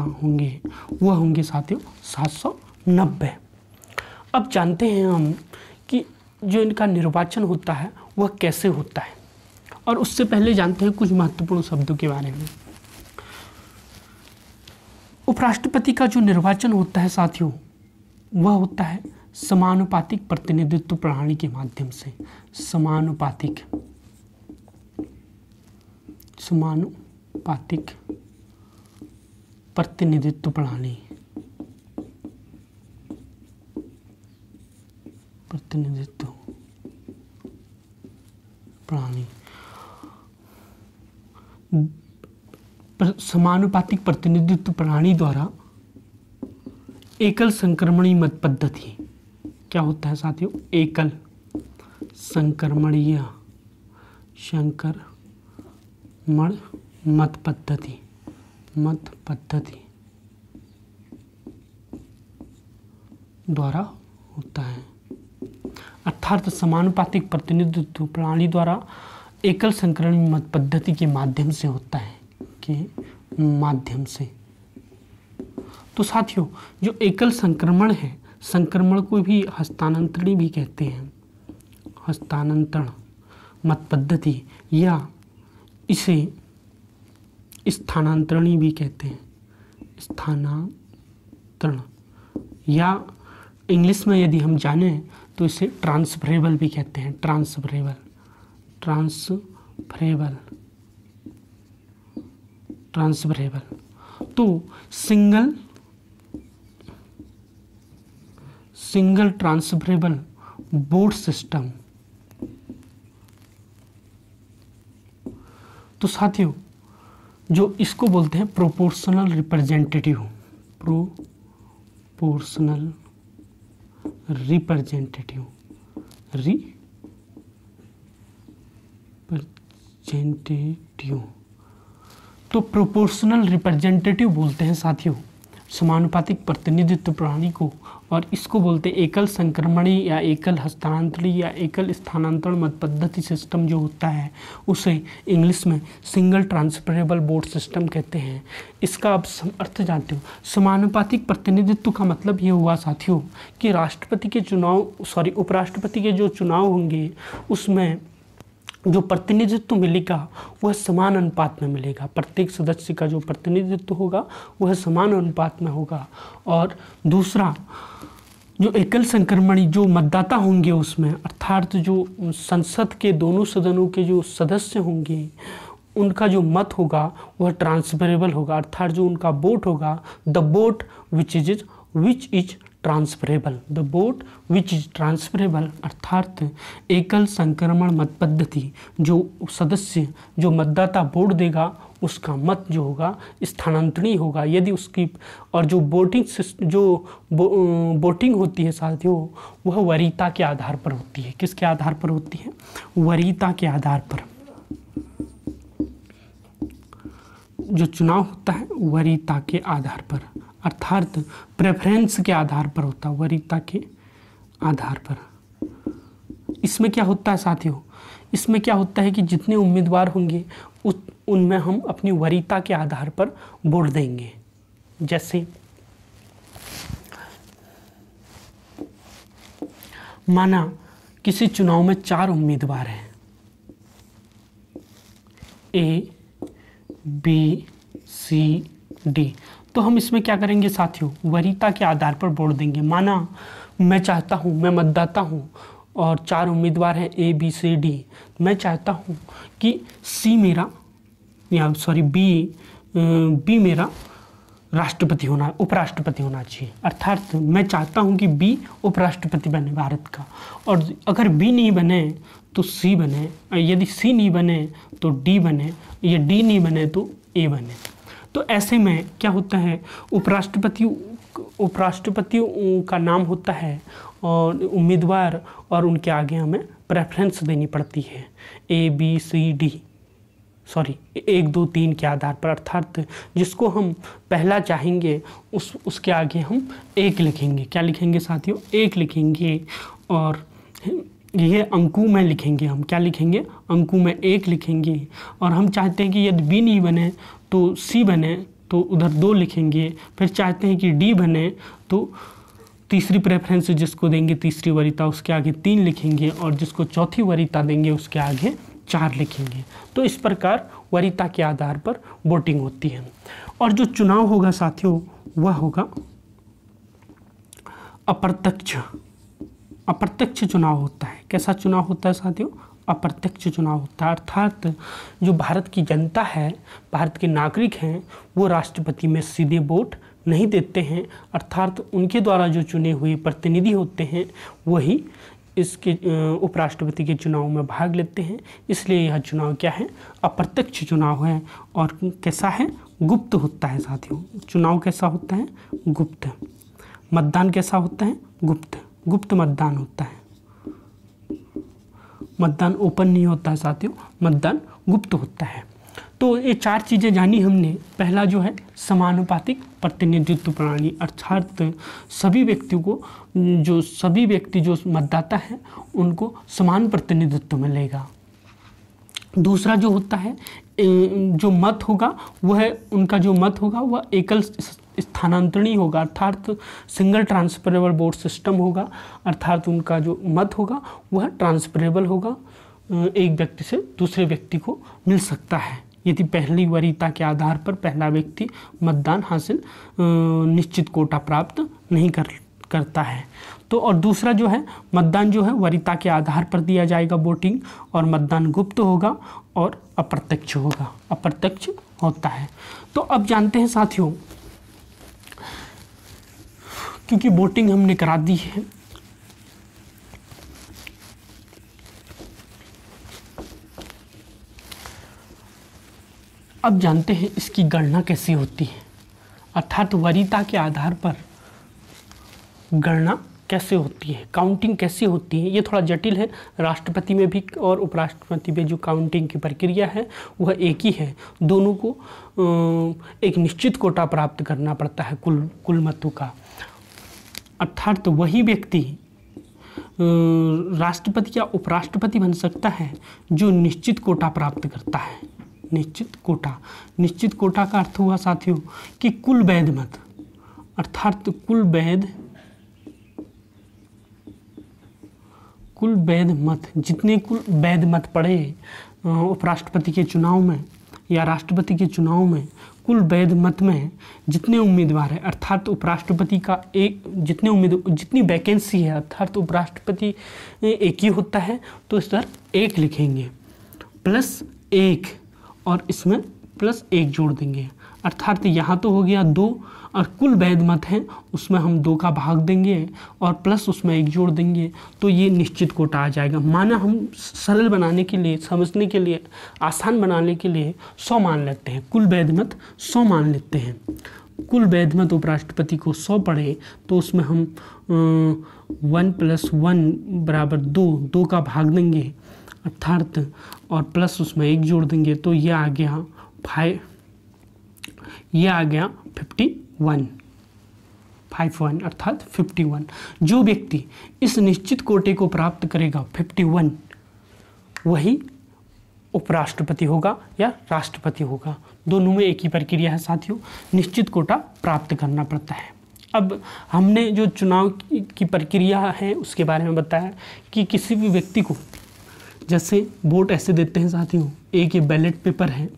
होंगे वह होंगे साथियों 790। अब जानते हैं हम कि जो इनका निर्वाचन होता है वह कैसे होता है, और उससे पहले जानते हैं कुछ महत्वपूर्ण शब्दों के बारे में। उपराष्ट्रपति का जो निर्वाचन होता है साथियों वह होता है समानुपातिक प्रतिनिधित्व प्रणाली के माध्यम से। समानुपातिक प्रतिनिधित्व प्रणाली प्रतिनिधित्व प्रणाली, समानुपातिक प्रतिनिधित्व प्रणाली द्वारा एकल संक्रमणीय मत पद्धति, क्या होता है साथियों, एकल संक्रमणीय मत पद्धति द्वारा होता है। अर्थात समानुपातिक प्रतिनिधित्व प्रणाली द्वारा एकल संक्रमणीय मत पद्धति के माध्यम से होता है, के माध्यम से। तो साथियों, जो एकल संक्रमण है, संक्रमण को भी हस्तांतरणी भी कहते हैं, हस्तांतरण मत पद्धति, या इसे स्थानांतरणी भी कहते हैं, स्थानांतरण, या इंग्लिश में यदि हम जाने तो इसे ट्रांसफरेबल भी कहते हैं, ट्रांसफरेबल। तो सिंगल ट्रांसफरेबल बोर्ड सिस्टम। तो साथियों, जो इसको बोलते हैं प्रोपोर्शनल रिप्रेजेंटेटिव तो प्रोपोर्शनल रिप्रेजेंटेटिव बोलते हैं साथियों समानुपातिक प्रतिनिधित्व प्रणाली को, और इसको बोलते हैं एकल संक्रमणी या एकल हस्तांतरण या एकल स्थानांतरण मत पद्धति सिस्टम जो होता है उसे इंग्लिश में सिंगल ट्रांसफरेबल बोर्ड सिस्टम कहते हैं। इसका अब अर्थ जानते हो। समानुपातिक प्रतिनिधित्व का मतलब ये हुआ साथियों कि राष्ट्रपति के चुनाव उपराष्ट्रपति के जो चुनाव होंगे उसमें जो प्रतिनिधित्व मिलेगा वह समान अनुपात में मिलेगा। प्रत्येक सदस्य का जो प्रतिनिधित्व होगा वह समान अनुपात में होगा। और दूसरा, जो एकल संक्रमणी जो मतदाता होंगे उसमें, अर्थात जो संसद के दोनों सदनों के जो सदस्य होंगे उनका जो मत होगा वह ट्रांसफरेबल होगा, अर्थात जो उनका वोट होगा, the vote which is transferable, the vote which is transferable, अर्थात एकल संक्रमण मत पद्धति जो सदस्य जो मतदाता वोट देगा उसका मत जो होगा स्थानांतरणीय होगा यदि उसकी, और जो वोटिंग होती है साथियों वह वरीयता के आधार पर होती है। किसके आधार पर होती है? वरीयता के आधार पर। जो चुनाव होता है वरीयता के आधार पर, अर्थात प्रेफरेंस के आधार पर होता है, वरीयता के आधार पर। इसमें क्या होता है साथियों? इसमें क्या होता है कि जितने उम्मीदवार होंगे उनमें हम अपनी वरीयता के आधार पर वोट देंगे। जैसे माना किसी चुनाव में 4 उम्मीदवार हैं, A, B, C, D, तो हम इसमें क्या करेंगे साथियों? वरीयता के आधार पर वोट देंगे। माना मैं चाहता हूँ, मैं मतदाता हूँ और 4 उम्मीदवार हैं A, B, C, D, मैं चाहता हूँ कि B मेरा राष्ट्रपति होना, उपराष्ट्रपति होना चाहिए, अर्थात मैं चाहता हूँ कि B उपराष्ट्रपति बने भारत का, और अगर B नहीं बने तो C बने, यदि C नहीं बने तो D बने, या D नहीं बने तो A बने। तो ऐसे में क्या होता है, उपराष्ट्रपति का नाम होता है और उम्मीदवार, और उनके आगे हमें प्रेफरेंस देनी पड़ती है A, B, C, D, 1, 2, 3 के आधार पर, अर्थात जिसको हम पहला चाहेंगे उसके आगे हम 1 लिखेंगे। क्या लिखेंगे साथियों? 1 लिखेंगे, और ये अंकों में लिखेंगे। हम क्या लिखेंगे? अंकों में 1 लिखेंगे। और हम चाहते हैं कि यदि B नहीं बने तो C बने, तो उधर 2 लिखेंगे। फिर चाहते हैं कि D बने तो तीसरी प्रेफरेंस जिसको देंगे, तीसरी वरीयता, उसके आगे 3 लिखेंगे, और जिसको चौथी वरीयता देंगे उसके आगे 4 लिखेंगे। तो इस प्रकार वरीयता के आधार पर वोटिंग होती है। और जो चुनाव होगा साथियों वह होगा अप्रत्यक्ष चुनाव होता है। कैसा चुनाव होता है साथियों? अप्रत्यक्ष चुनाव होता है, अर्थात जो भारत की जनता है, भारत के नागरिक हैं, वो राष्ट्रपति में सीधे वोट नहीं देते हैं, अर्थात उनके द्वारा जो चुने हुए प्रतिनिधि होते हैं वही इसके उपराष्ट्रपति के चुनाव में भाग लेते हैं, इसलिए यह चुनाव क्या है, अप्रत्यक्ष चुनाव है और कैसा है, गुप्त होता है साथियों। चुनाव कैसा होता है, गुप्त। मतदान कैसा होता है, गुप्त। गुप्त मतदान होता है, मतदान ओपन नहीं होता है साथियों, मतदान गुप्त होता है। तो ये 4 चीज़ें जानी हमने। पहला जो है समानुपातिक प्रतिनिधित्व प्रणाली, अर्थात सभी व्यक्ति जो मतदाता है उनको समान प्रतिनिधित्व मिलेगा। दूसरा जो होता है, जो मत होगा उनका जो मत होगा वह एकल स्थानांतरणीय होगा, अर्थात सिंगल ट्रांसफरेबल वोट सिस्टम होगा, अर्थात उनका जो मत होगा वह ट्रांसफरेबल होगा, एक व्यक्ति से दूसरे व्यक्ति को मिल सकता है यदि पहली वरीयता के आधार पर पहला व्यक्ति मतदान हासिल निश्चित कोटा प्राप्त नहीं करता है। तो और दूसरा जो है, मतदान जो है वरीयता के आधार पर दिया जाएगा वोटिंग, और मतदान गुप्त होगा और अप्रत्यक्ष होगा, अप्रत्यक्ष होता है। तो अब जानते हैं साथियों, क्योंकि वोटिंग हमने करा दी है, अब जानते हैं इसकी गणना कैसी होती है, अर्थात वरीयता के आधार पर गणना कैसे होती है, काउंटिंग कैसे होती है। ये थोड़ा जटिल है, राष्ट्रपति में भी और उपराष्ट्रपति में जो काउंटिंग की प्रक्रिया है वह एक ही है। दोनों को एक निश्चित कोटा प्राप्त करना पड़ता है कुल मतों का, अर्थात वही व्यक्ति राष्ट्रपति या उपराष्ट्रपति बन सकता है जो निश्चित कोटा प्राप्त करता है। निश्चित कोटा का अर्थ हुआ साथियों कि कुल वैध मत, अर्थात कुल वैध मत, जितने कुल वैध मत पड़े उपराष्ट्रपति के चुनाव में या राष्ट्रपति के चुनाव में, कुल वैध मत में जितने उम्मीदवार हैं, अर्थात उपराष्ट्रपति का जितनी वैकेंसी है, अर्थात उपराष्ट्रपति एक ही होता है तो इस पर 1 लिखेंगे +1 और इसमें +1 जोड़ देंगे, अर्थात यहाँ तो हो गया 2 और कुल वैध मत हैं उसमें हम 2 का भाग देंगे और प्लस उसमें 1 जोड़ देंगे, तो ये निश्चित कोटा आ जाएगा। माना हम सरल बनाने के लिए, समझने के लिए, आसान बनाने के लिए 100 मान लेते हैं, कुल वैध मत 100 मान लेते हैं। कुल वैध मत उपराष्ट्रपति को 100 पड़े तो उसमें हम 1 + 1 = 2 का भाग देंगे, अर्थात और प्लस उसमें 1 जोड़ देंगे, तो ये आ गया 51 अर्थात 51। जो व्यक्ति इस निश्चित कोटे को प्राप्त करेगा 51, वही उपराष्ट्रपति होगा या राष्ट्रपति होगा। दोनों में एक ही प्रक्रिया है साथियों, निश्चित कोटा प्राप्त करना पड़ता है। अब हमने जो चुनाव की प्रक्रिया है उसके बारे में बताया कि किसी भी व्यक्ति को, जैसे वोट ऐसे देते हैं साथियों, एक ये बैलेट पेपर है,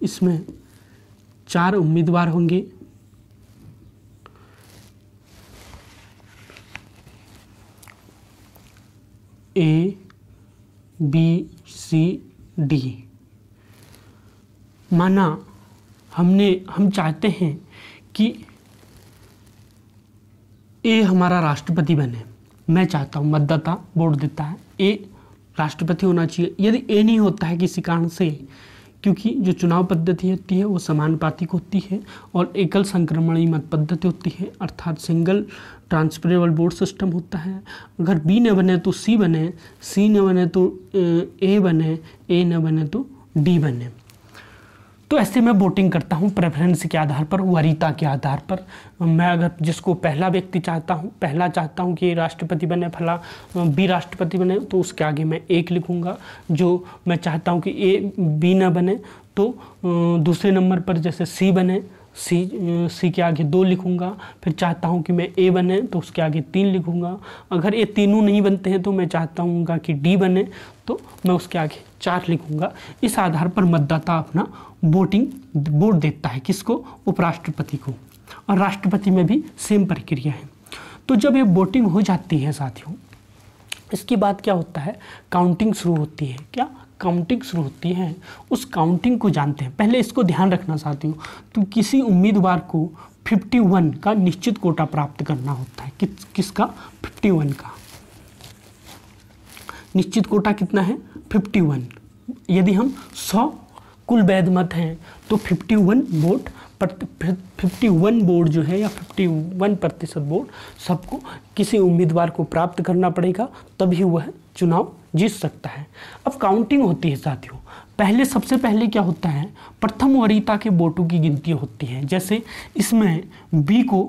इसमें 4 उम्मीदवार होंगे, A, B, C, D। माना हम चाहते हैं कि A हमारा राष्ट्रपति बने, मैं चाहता हूँ, मतदाता वोट देता है A राष्ट्रपति होना चाहिए। यदि A नहीं होता है किसी कारण से, क्योंकि जो चुनाव पद्धति होती है वो समानुपातिक होती है और एकल संक्रमणीय मत पद्धति होती है, अर्थात सिंगल ट्रांसफरेबल वोट सिस्टम होता है। अगर B न बने तो C बने, C न बने तो A बने, A न बने तो D बने। तो ऐसे मैं वोटिंग करता हूँ प्रेफरेंस के आधार पर, वरीयता के आधार पर। मैं अगर जिसको पहला व्यक्ति चाहता हूँ कि राष्ट्रपति बने, फला B राष्ट्रपति बने, तो उसके आगे मैं 1 लिखूँगा। जो मैं चाहता हूँ कि B न बने तो दूसरे नंबर पर जैसे C बने, C के आगे 2 लिखूँगा। फिर चाहता हूँ कि मैं A बने तो उसके आगे 3 लिखूँगा। अगर ये तीनों नहीं बनते हैं तो मैं चाहता हूँ कि D बने तो मैं उसके आगे 4 लिखूँगा। इस आधार पर मतदाता अपना वोट देता है, किसको, उपराष्ट्रपति को। और राष्ट्रपति में भी सेम प्रक्रिया है। तो जब ये वोटिंग हो जाती है साथियों, इसके बाद क्या होता है, काउंटिंग शुरू होती है। क्या काउंटिंग शुरू होती है, उस काउंटिंग को जानते हैं। पहले इसको ध्यान रखना साथियों, तो किसी उम्मीदवार को 51 का निश्चित कोटा प्राप्त करना होता है। किसका, 51 का। निश्चित कोटा कितना है 51। यदि हम 100 कुल वैध मत हैं तो 51 वोट जो है या 51% वोट सबको किसी उम्मीदवार को प्राप्त करना पड़ेगा, तभी वह चुनाव जीत सकता है। अब काउंटिंग होती है साथियों। सबसे पहले क्या होता है, प्रथम वरीयता के वोटों की गिनती होती है। जैसे इसमें बी को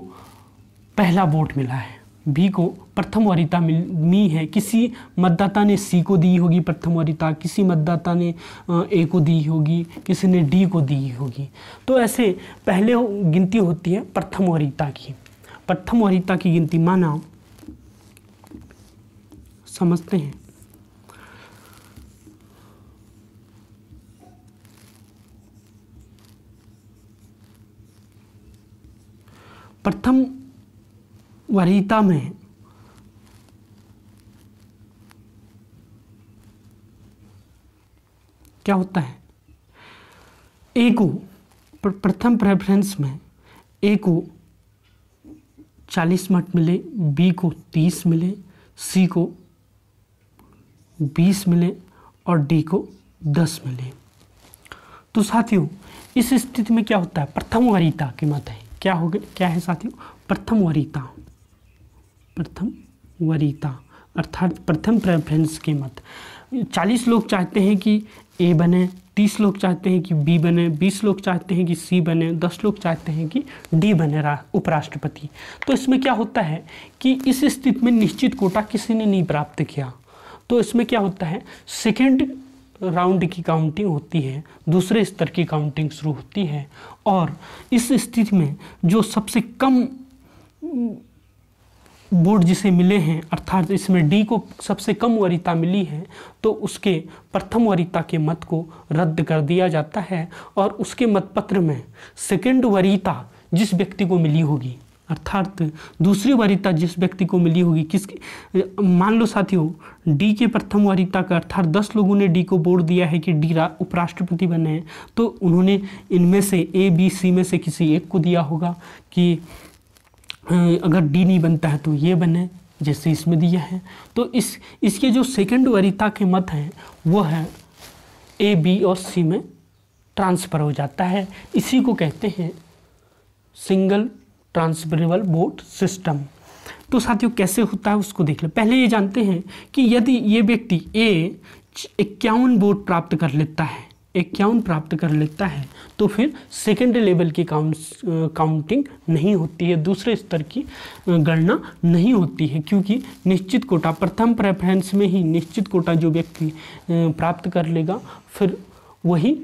पहला वोट मिला है, बी को प्रथम वरीयता मिली है, किसी मतदाता ने सी को दी होगी प्रथम वरीयता, किसी मतदाता ने ए को दी होगी, किसी ने डी को दी होगी। तो ऐसे पहले गिनती होती है प्रथम वरीयता की। प्रथम वरीयता की गिनती माना समझते हैं। प्रथम वरीयता में क्या होता है, ए को प्रथम प्रेफरेंस में ए को 40 मत मिले, बी को 30 मिले, सी को 20 मिले और डी को 10 मिले। तो साथियों इस स्थिति में क्या होता है, प्रथम वरीयता के मत है। क्या है साथियों, प्रथम वरीयता अर्थात प्रथम प्रेफरेंस के मत। 40 लोग चाहते हैं कि ए बने, 30 लोग चाहते हैं कि बी बने, 20 लोग चाहते हैं कि सी बने, 10 लोग चाहते हैं कि डी बने उपराष्ट्रपति। तो इसमें क्या होता है कि इस स्थिति में निश्चित कोटा किसी ने नहीं प्राप्त किया, तो इसमें क्या होता है, सेकेंड राउंड की काउंटिंग होती है, दूसरे स्तर की काउंटिंग शुरू होती है। और इस स्थिति में जो सबसे कम वोट जिसे मिले हैं, अर्थात इसमें डी को सबसे कम वरीयता मिली है, तो उसके प्रथम वरीयता के मत को रद्द कर दिया जाता है और उसके मतपत्र में सेकेंड वरीयता जिस व्यक्ति को मिली होगी, अर्थात दूसरी वरीयता जिस व्यक्ति को मिली होगी, मान लो साथियों डी के प्रथम वरीयता का अर्थात 10 लोगों ने डी को वोट दिया है कि डी उपराष्ट्रपति बने हैं, तो उन्होंने इनमें से ए बी सी में से किसी एक को दिया होगा कि अगर डी नहीं बनता है तो ये बने, जैसे इसमें दिया है। तो इसके जो सेकंड वरीयता के मत हैं वो है ए बी और सी में ट्रांसफ़र हो जाता है। इसी को कहते हैं सिंगल ट्रांसफरेबल वोट सिस्टम। तो साथियों कैसे होता है उसको देख ले। पहले ये जानते हैं कि यदि ये व्यक्ति ए 51 वोट प्राप्त कर लेता है, 51 प्राप्त कर लेता है, तो फिर सेकेंड लेवल की काउंटिंग नहीं होती है, दूसरे स्तर की गणना नहीं होती है, क्योंकि निश्चित कोटा प्रथम प्रेफरेंस में ही निश्चित कोटा जो व्यक्ति प्राप्त कर लेगा फिर वही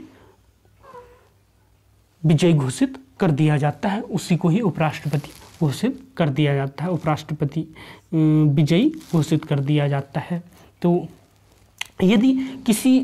विजयी घोषित कर दिया जाता है, उसी को ही उपराष्ट्रपति घोषित कर दिया जाता है, उपराष्ट्रपति विजयी घोषित कर दिया जाता है। तो यदि किसी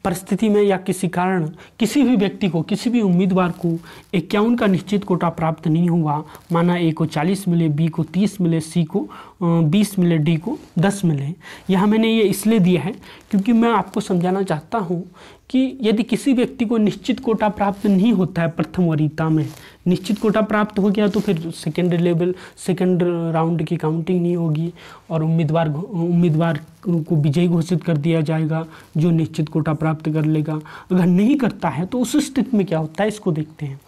परिस्थिति में या किसी कारण किसी भी व्यक्ति को, किसी भी उम्मीदवार को 51 का निश्चित कोटा प्राप्त नहीं हुआ, माना ए को 40 मिले, बी को 30 मिले, सी को 20 मिले, डी को 10 मिले। यहाँ मैंने ये इसलिए दिया है क्योंकि मैं आपको समझाना चाहता हूँ कि यदि किसी व्यक्ति को निश्चित कोटा प्राप्त नहीं होता है, प्रथम वरीयता में निश्चित कोटा प्राप्त हो गया, तो फिर सेकेंड राउंड की काउंटिंग नहीं होगी और उम्मीदवार को विजयी घोषित कर दिया जाएगा जो निश्चित कोटा प्राप्त कर लेगा। अगर नहीं करता है तो उस स्थिति में क्या होता है इसको देखते हैं।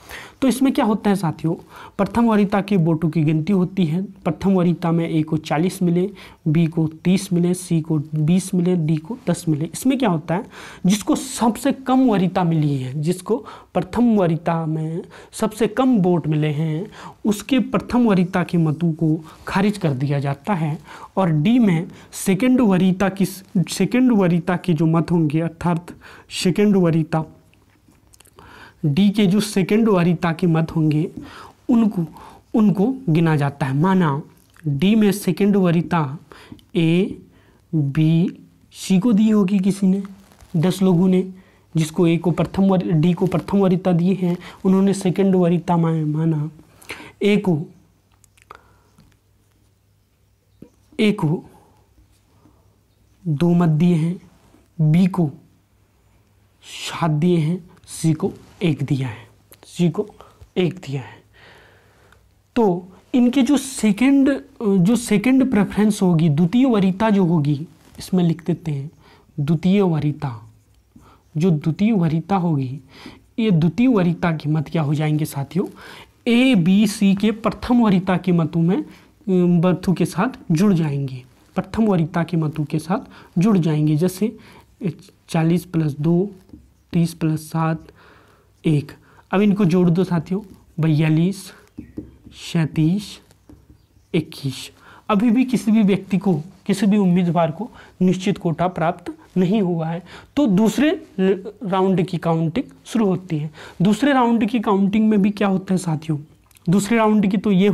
तो इसमें क्या होता है साथियों, प्रथम वरीयता के वोटों की गिनती होती है। प्रथम वरीयता में ए को 40 मिले, बी को 30 मिले, सी को 20 मिले, डी को 10 मिले। इसमें क्या होता है, जिसको सबसे कम वरीयता मिली है, जिसको प्रथम वरीयता में सबसे कम वोट मिले हैं, उसके प्रथम वरीयता के मतों को खारिज कर दिया जाता है। और डी में सेकेंड वरीयता के जो मत होंगे, अर्थात सेकेंड वरीयता डी के जो सेकेंड वरीयता के मत होंगे उनको गिना जाता है। माना डी में सेकेंड वरीयता ए बी सी को दी होगी किसी ने, 10 लोगों ने, जिसको डी को प्रथम वरीयता दिए हैं, उन्होंने सेकेंड वरीयता माना। ए को 2 मत दिए हैं, बी को 7 दिए हैं, सी को 1 दिया है, तो इनके जो सेकंड प्रेफरेंस होगी, द्वितीय वरीयता जो होगी, इसमें लिख देते हैं द्वितीय वरीयता। जो द्वितीय वरीयता होगी, ये द्वितीय वरीयता के मत क्या हो जाएंगे साथियों, ए बी सी के प्रथम वरीयता के मतों के साथ जुड़ जाएंगे, प्रथम वरीयता के मतों के साथ जुड़ जाएंगे। जैसे 40 + 2 30 + 7 1। अब इनको जोड़ दो साथियों, 42 37 21। अभी भी किसी भी व्यक्ति को, किसी भी उम्मीदवार को निश्चित कोटा प्राप्त नहीं हुआ है, तो दूसरे राउंड की काउंटिंग शुरू होती है। दूसरे राउंड की काउंटिंग में भी क्या होता है साथियों, दूसरे राउंड की तो ये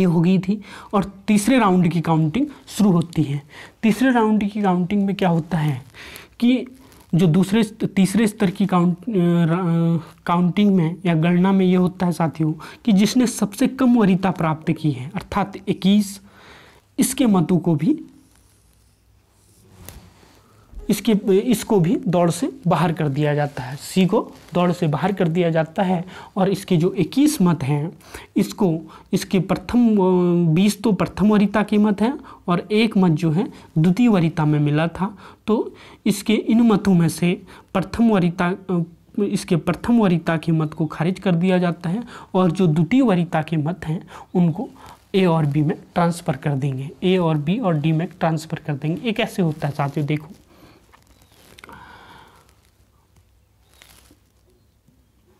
हो गई थी, और तीसरे राउंड की काउंटिंग शुरू होती है। तीसरे राउंड की काउंटिंग में क्या होता है कि जो तीसरे स्तर की काउंटिंग में या गणना में ये होता है साथियों कि जिसने सबसे कम वरीयता प्राप्त की है, अर्थात 21, इसके मतों को भी इसको भी दौड़ से बाहर कर दिया जाता है, सी को दौड़ से बाहर कर दिया जाता है। और इसके जो 21 मत हैं, इसके प्रथम 20 तो प्रथम वरीयता के मत हैं और 1 मत जो है द्वितीय वरीयता में मिला था। तो इसके इन मतों में से इसके प्रथम वरीयता के मत को खारिज कर दिया जाता है, और जो द्वितीय वरीयता के मत हैं उनको ए और बी में ट्रांसफ़र कर देंगे, ए और बी और डी में ट्रांसफ़र कर देंगे। ये कैसे होता है साथियों, देखो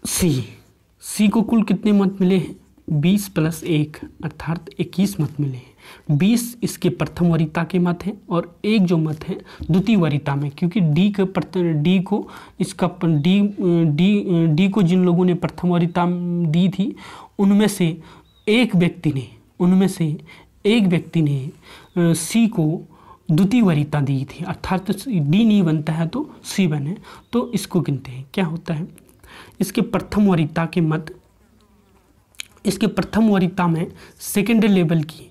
सी को कुल कितने मत मिले हैं, 20 + 1 अर्थात 21 मत मिले हैं। 20 इसके प्रथम वरीयता के मत हैं और 1 जो मत है द्वितीय वरीयता में, क्योंकि डी को जिन लोगों ने प्रथम वरीयता दी थी उनमें से एक व्यक्ति ने सी को द्वितीय वरीयता दी थी, अर्थात डी नहीं बनता है तो सी बने, तो इसको गिनते हैं। क्या होता है, इसके प्रथम वरीयता के मत, इसके प्रथम वरीयता में सेकेंड लेवल की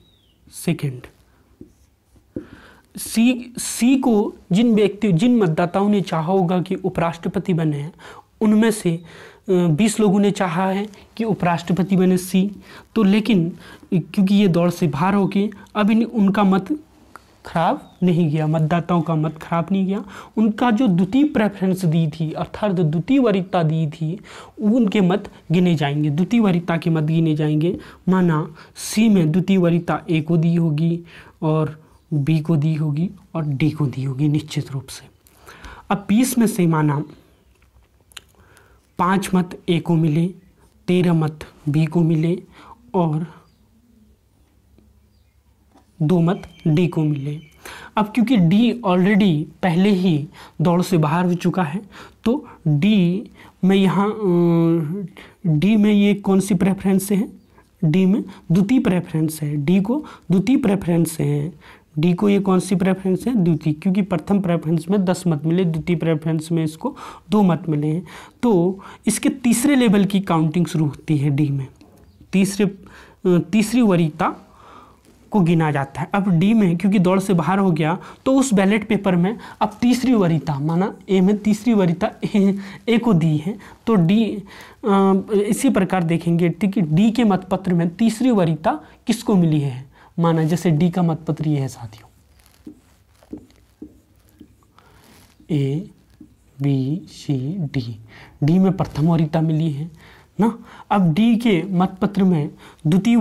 सी को जिन मतदाताओं ने चाहा होगा कि उपराष्ट्रपति बने हैं, उनमें से 20 लोगों ने चाहा है कि उपराष्ट्रपति बने सी, तो लेकिन क्योंकि ये दौड़ से बाहर हो गए, अब उनका मत खराब नहीं गया, मतदाताओं का मत खराब नहीं गया। उनका जो द्वितीय प्रेफरेंस दी थी, अर्थात द्वितीय वरीयता दी थी, उनके मत गिने जाएंगे, द्वितीय वरीयता के मत गिने जाएंगे। माना सी में द्वितीय वरीयता ए को दी होगी और बी को दी होगी और डी को दी होगी निश्चित रूप से। अब 20 में से माना 5 मत ए को मिले, 13 मत बी को मिले और 2 मत डी को मिले। अब क्योंकि डी ऑलरेडी पहले ही दौड़ से बाहर हो चुका है, तो डी में ये कौन सी प्रेफरेंस है, डी में द्वितीय प्रेफरेंस है, डी को द्वितीय प्रेफरेंस है, डी को ये कौन सी प्रेफरेंस है, द्वितीय, क्योंकि प्रथम प्रेफरेंस में 10 मत मिले, द्वितीय प्रेफरेंस में इसको 2 मत मिले हैं। तो इसके तीसरे लेवल की काउंटिंग शुरू होती है डी में, तीसरी वरीयता को गिना जाता है। अब डी में क्योंकि दौड़ से बाहर हो गया, तो उस बैलेट पेपर में अब तीसरी वरीयता, माना ए में तीसरी वरीयता ए को दी है, तो डी इसी प्रकार देखेंगे कि डी के मतपत्र में तीसरी वरीयता किसको मिली है। माना जैसे डी का मतपत्र ये है साथियों, ए बी सी डी में प्रथम वरीयता मिली है ना। अब डी के मतपत्र में द्वितीय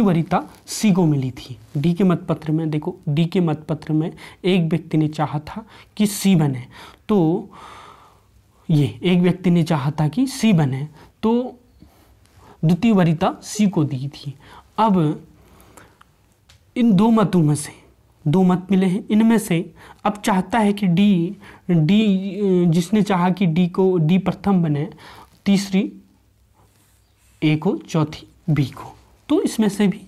वरीयता सी को मिली थी। डी के मतपत्र में देखो, डी के मतपत्र में एक व्यक्ति ने चाहा था कि सी बने, तो ये एक व्यक्ति ने चाहा था कि सी बने, तो द्वितीय वरीयता सी को दी थी। अब इन 2 मतों में से 2 मत मिले हैं, इनमें से अब चाहता है कि डी जिसने चाहा कि डी प्रथम बने, तीसरी ए को, चौथी बी को, तो इसमें से भी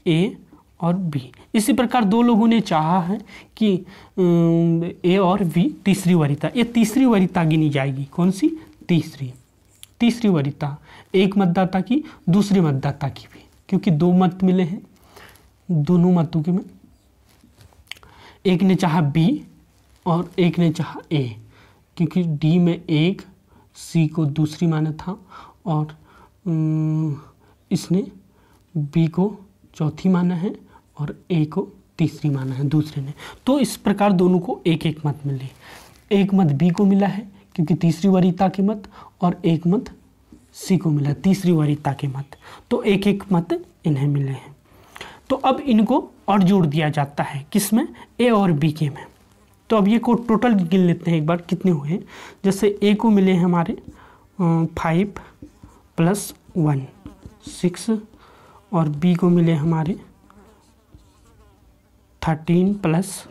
ए और बी। इसी प्रकार 2 लोगों ने चाहा है कि ए और बी तीसरी वरीयता, ये तीसरी वरीयता गिनी जाएगी। कौन सी, तीसरी वरीयता, एक मतदाता की दूसरे मतदाता की भी, क्योंकि 2 मत मिले हैं, दोनों मतों के में एक ने चाहा बी और एक ने चाहा ए, क्योंकि डी में 1 सी को दूसरी माना था और इसने बी को चौथी माना है और ए को तीसरी माना है दूसरे ने। तो इस प्रकार दोनों को एक एक मत मिले। एक मत बी को मिला है क्योंकि तीसरी वरीयता के मत, और एक मत सी को मिला तीसरी वरीयता के मत। तो एक एक मत इन्हें मिले हैं। तो अब इनको और जोड़ दिया जाता है, किसमें? ए और बी के में। तो अब ये को टोटल गिन लेते हैं एक बार कितने हुए। जैसे ए को मिले हमारे 5 + 1 6, और बी को मिले हमारे 13 +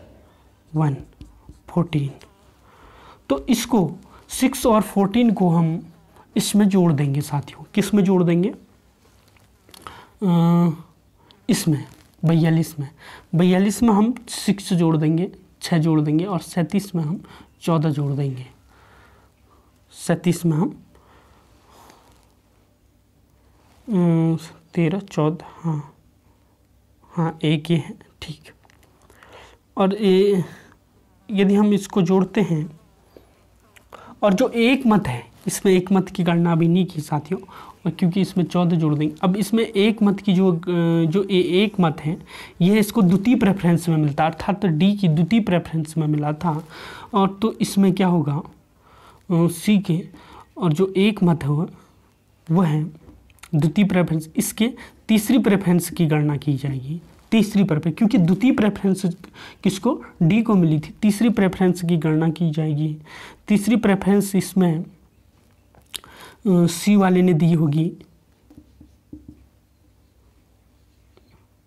1 14। तो इसको 6 और 14 को हम इसमें जोड़ देंगे साथियों। किस में जोड़ देंगे? इसमें 42 में। 42 में हम 6 जोड़ देंगे, 6 जोड़ देंगे, और 37 में हम 14 जोड़ देंगे। 37 में हम 13 14, हाँ एक ये है, ठीक। और यदि हम इसको जोड़ते हैं, और जो एक मत है, इसमें एक मत की गणना अभी नहीं की साथियों, और क्योंकि इसमें 14 जोड़ देंगे। अब इसमें एक मत की जो एक मत है, यह इसको द्वितीय प्रेफरेंस में मिलता है, अर्थात तो डी की द्वितीय प्रेफरेंस में मिला था। और तो इसमें क्या होगा, सी के, और जो एक मत है वह है द्वितीय प्रेफरेंस, इसके तीसरी प्रेफरेंस की गणना की जाएगी। तीसरी प्रेफरेंस, क्योंकि द्वितीय प्रेफरेंस किसको? डी को मिली थी। तीसरी प्रेफरेंस की गणना की जाएगी। तीसरी प्रेफरेंस इसमें सी वाले ने दी होगी।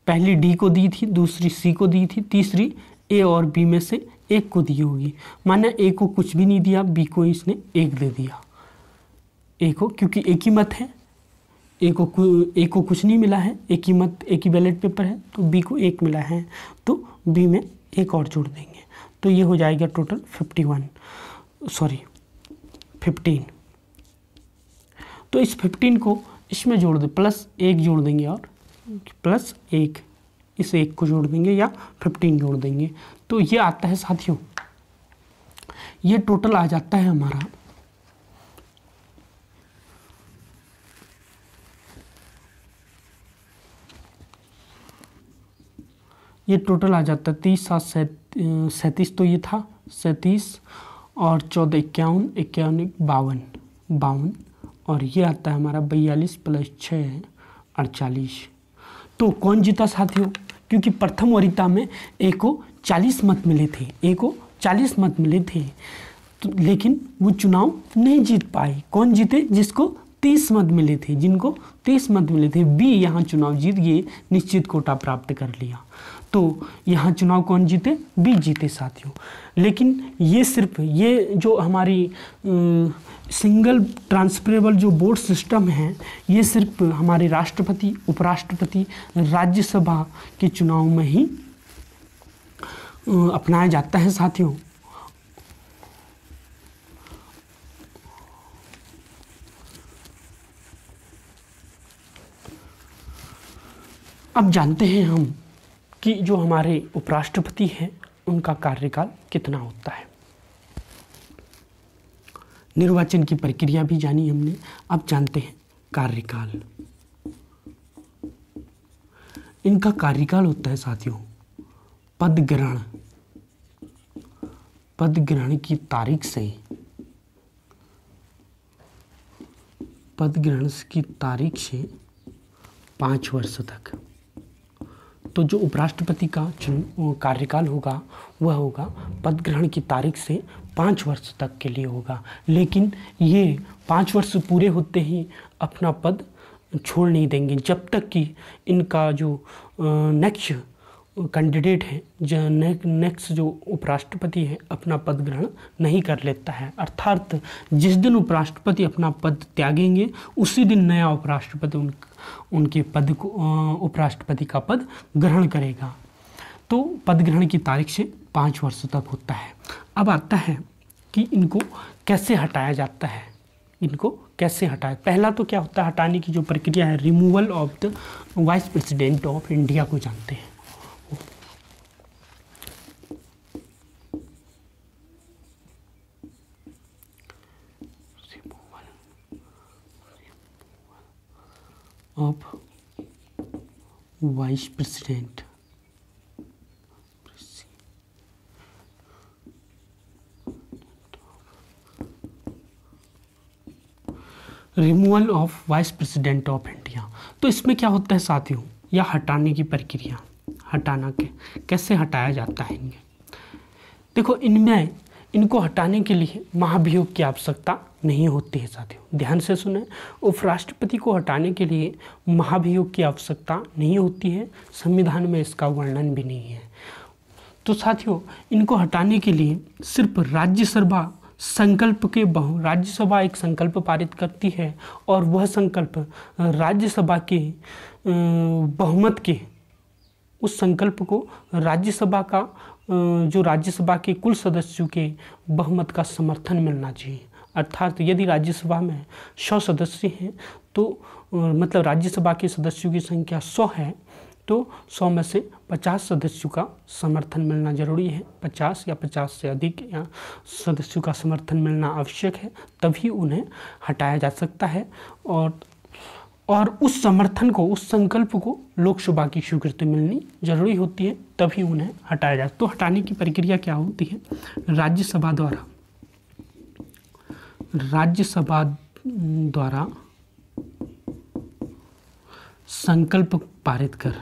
पहली डी को दी थी, दूसरी सी को दी थी, तीसरी ए और बी में से एक को दी होगी। माना ए को कुछ भी नहीं दिया, बी को इसने एक दे दिया। ए को, क्योंकि एक ही मत है, ए को कुछ नहीं मिला है, एक ही मत, एक ही बैलेट पेपर है, तो बी को एक मिला है, तो बी में एक और जोड़ देंगे। तो ये हो जाएगा टोटल 15। तो इस 15 को इसमें जोड़ दे, +1 जोड़ देंगे, और +1 इस एक को जोड़ देंगे, या 15 जोड़ देंगे। तो ये आता है साथियों, ये टोटल आ जाता है हमारा, ये टोटल आ जाता है 30 7 37, तो ये था 37, और 14 51 51 52, और ये आता है हमारा 42 + 6 48। तो कौन जीता साथियों? क्योंकि प्रथम वरीयता में ए को 40 मत मिले थे, ए को 40 मत मिले थे, तो लेकिन वो चुनाव नहीं जीत पाए। कौन जीते? जिसको 30 मत मिले थे, जिनको 30 मत मिले थे, बी यहाँ चुनाव जीत गए, निश्चित कोटा प्राप्त कर लिया। तो यहाँ चुनाव कौन जीते? बी जीते साथियों। लेकिन ये सिर्फ ये जो हमारी सिंगल ट्रांसफरेबल जो बोर्ड सिस्टम है, ये सिर्फ हमारे राष्ट्रपति, उपराष्ट्रपति, राज्यसभा के चुनाव में ही अपनाया जाता है साथियों। अब जानते हैं हम कि जो हमारे उपराष्ट्रपति हैं उनका कार्यकाल कितना होता है। निर्वाचन की प्रक्रिया भी जानी हमने, अब जानते हैं कार्यकाल। इनका कार्यकाल होता है साथियों पद ग्रहण की तारीख से, पद ग्रहण की तारीख से 5 वर्ष तक। तो जो उपराष्ट्रपति का कार्यकाल होगा वह होगा पद ग्रहण की तारीख से 5 वर्ष तक के लिए होगा। लेकिन ये 5 वर्ष पूरे होते ही अपना पद छोड़ नहीं देंगे, जब तक कि इनका जो नेक्स्ट कैंडिडेट है, जो नेक्स्ट जो उपराष्ट्रपति है, अपना पद ग्रहण नहीं कर लेता है। अर्थात जिस दिन उपराष्ट्रपति अपना पद त्यागेंगे उसी दिन नया उपराष्ट्रपति उनके पद को, उपराष्ट्रपति का पद ग्रहण करेगा। तो पद ग्रहण की तारीख से 5 वर्ष तक होता है। अब आता है कि इनको कैसे हटाया जाता है, इनको कैसे हटाए। पहला तो क्या होता है, हटाने की जो प्रक्रिया है, removal of the vice president of India को जानते हैं। Of vice president removal of vice president of India. तो इसमें क्या होता है साथियों, या हटाने की प्रक्रिया, हटाना के कैसे हटाया जाता है इनके। देखो इनमें इनको हटाने के लिए महाभियोग की आवश्यकता नहीं होती है साथियों, ध्यान से सुने। उपराष्ट्रपति को हटाने के लिए महाभियोग की आवश्यकता नहीं होती है, संविधान में इसका वर्णन भी नहीं है। तो साथियों इनको हटाने के लिए सिर्फ राज्यसभा संकल्प के राज्यसभा एक संकल्प पारित करती है और वह संकल्प राज्यसभा के बहुमत के, उस संकल्प को राज्यसभा का जो राज्यसभा के कुल सदस्यों के बहुमत का समर्थन मिलना चाहिए। अर्थात यदि राज्यसभा में 100 सदस्य हैं तो मतलब राज्यसभा के सदस्यों की संख्या 100 है तो 100 में से 50 सदस्यों का समर्थन मिलना जरूरी है, 50 या 50 से अधिक या सदस्यों का समर्थन मिलना आवश्यक है, तभी उन्हें हटाया जा सकता है। और उस समर्थन को, उस संकल्प को लोकसभा की स्वीकृति मिलनी जरूरी होती है, तभी उन्हें हटाया जाए। तो हटाने की प्रक्रिया क्या होती है, राज्यसभा द्वारा संकल्प पारित कर,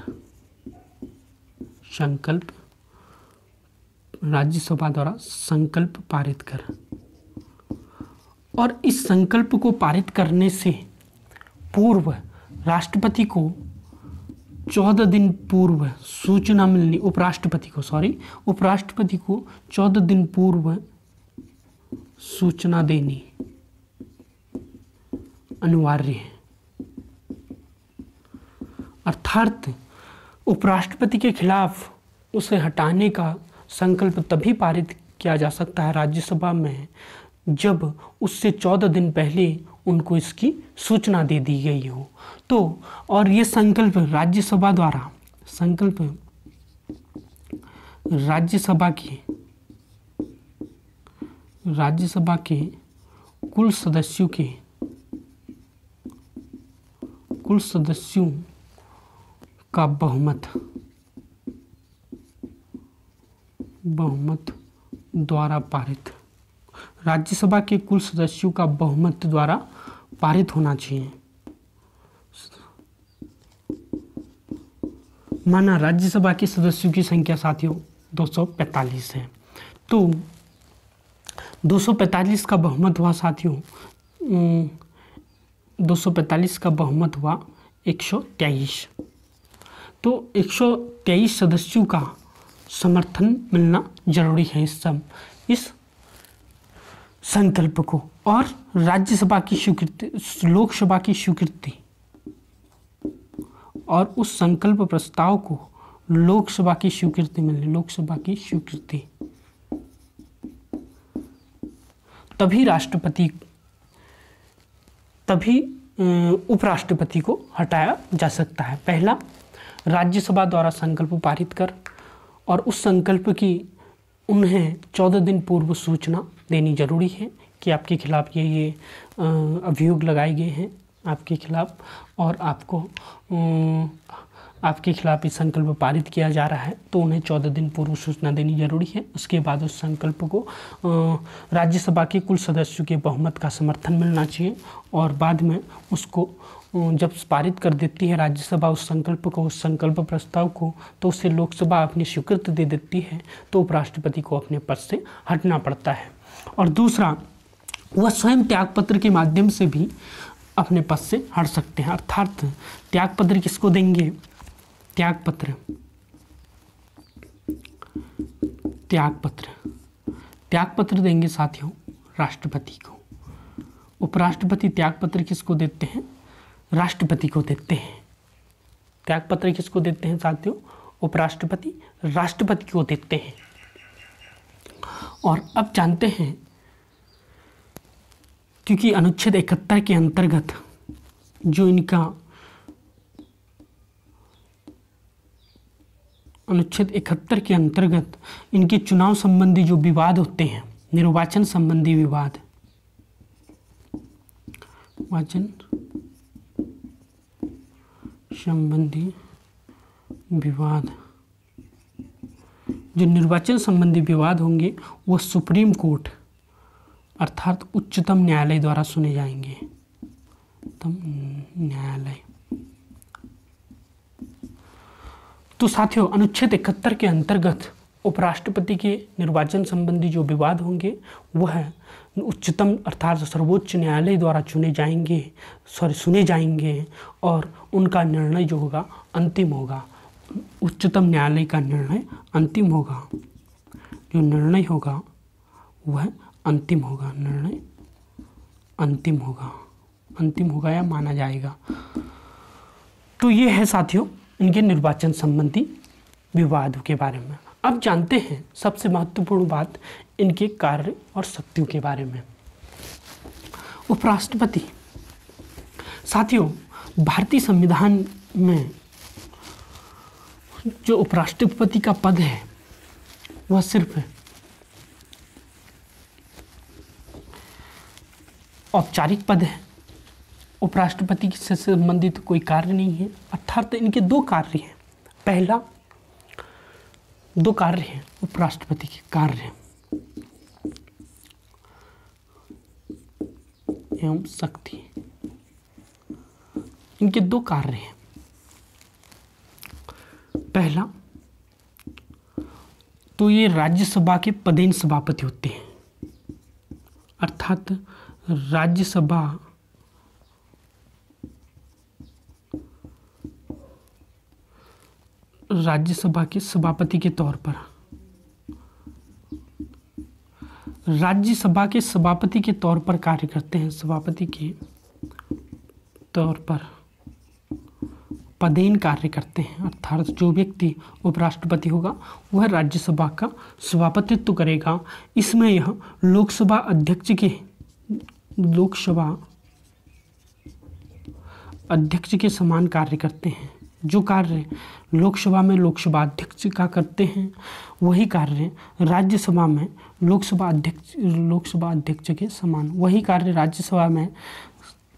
राज्यसभा द्वारा संकल्प पारित कर, और इस संकल्प को पारित करने से पूर्व राष्ट्रपति को 14 दिन पूर्व सूचना मिलनी, उपराष्ट्रपति को 14 दिन पूर्व सूचना देनी अनिवार्य है। अर्थात उपराष्ट्रपति के खिलाफ उसे हटाने का संकल्प तभी पारित किया जा सकता है राज्यसभा में जब उससे 14 दिन पहले उनको इसकी सूचना दे दी गई हो। तो और ये संकल्प राज्यसभा के कुल सदस्यों का बहुमत द्वारा पारित, राज्यसभा के कुल सदस्यों का बहुमत द्वारा पारित होना चाहिए। माना राज्यसभा के सदस्यों की संख्या साथियों 245 है, तो 245 का बहुमत हुआ साथियों, 245 का बहुमत हुआ 123। तो 123 सदस्यों का समर्थन मिलना जरूरी है इस संकल्प को, और राज्यसभा की स्वीकृति, लोकसभा की स्वीकृति, और उस संकल्प प्रस्ताव को लोकसभा की स्वीकृति मिलनी, लोकसभा की स्वीकृति, तभी उपराष्ट्रपति को हटाया जा सकता है। पहला, राज्यसभा द्वारा संकल्प पारित कर और उस संकल्प की उन्हें 14 दिन पूर्व सूचना देनी जरूरी है कि आपके खिलाफ ये अभियोग लगाए गए हैं आपके खिलाफ, और आपके खिलाफ इस संकल्प पारित किया जा रहा है, तो उन्हें 14 दिन पूर्व सूचना देनी जरूरी है। उसके बाद उस संकल्प को राज्यसभा के कुल सदस्यों के बहुमत का समर्थन मिलना चाहिए, और बाद में उसको जब पारित कर देती है राज्यसभा उस संकल्प को, उस संकल्प प्रस्ताव को, तो उससे लोकसभा अपनी स्वीकृति दे देती है, तो उपराष्ट्रपति को अपने पद से हटना पड़ता है। और दूसरा, वह स्वयं त्यागपत्र के माध्यम से भी अपने पद से हट सकते हैं। अर्थात त्यागपत्र किसको देंगे, त्यागपत्र देंगे साथियों राष्ट्रपति को। उपराष्ट्रपति त्यागपत्र किसको देते हैं, राष्ट्रपति को देते हैं। त्यागपत्र किसको देते हैं साथियों, उपराष्ट्रपति राष्ट्रपति को देते हैं। और अब जानते हैं, क्योंकि अनुच्छेद 71 के अंतर्गत जो इनका अनुच्छेद 71 के अंतर्गत इनके चुनाव संबंधी जो विवाद होते हैं, निर्वाचन संबंधी विवाद, संबंधी विवाद, जो निर्वाचन संबंधी विवाद होंगे वो सुप्रीम कोर्ट अर्थात उच्चतम न्यायालय द्वारा सुने जाएंगे। उच्चतम न्यायालय। तो साथियों, अनुच्छेद 71 के अंतर्गत उपराष्ट्रपति के निर्वाचन संबंधी जो विवाद होंगे वह उच्चतम अर्थात सर्वोच्च न्यायालय द्वारा सुने जाएंगे और उनका निर्णय जो होगा अंतिम होगा। उच्चतम न्यायालय का निर्णय अंतिम होगा, जो निर्णय होगा वह अंतिम होगा, निर्णय अंतिम होगा या माना जाएगा। तो ये है साथियों इनके निर्वाचन संबंधी विवाद के बारे में। अब जानते हैं सबसे महत्वपूर्ण बात इनके कार्य और शक्तियों के बारे में। उपराष्ट्रपति, साथियों भारतीय संविधान में जो उपराष्ट्रपति का पद है वह सिर्फ औपचारिक पद है, उपराष्ट्रपति से संबंधित कोई कार्य नहीं है। अर्थात इनके दो कार्य हैं। पहला, दो कार्य हैं उपराष्ट्रपति के कार्य एवं शक्ति, इनके दो कार्य हैं। पहला तो ये राज्यसभा के पदेन सभापति होते हैं, अर्थात राज्यसभा के सभापति के तौर पर, राज्यसभा के सभापति के तौर पर कार्य करते हैं। सभापति के तौर पर पदेन कार्य करते हैं, अर्थात जो व्यक्ति उपराष्ट्रपति होगा वह राज्यसभा का सभापतित्व करेगा। इसमें यह लोकसभा अध्यक्ष के समान कार्य करते हैं। जो कार्य लोकसभा में लोकसभा अध्यक्ष का करते हैं वही कार्य राज्यसभा में लोकसभा अध्यक्ष के समान वही कार्य राज्यसभा में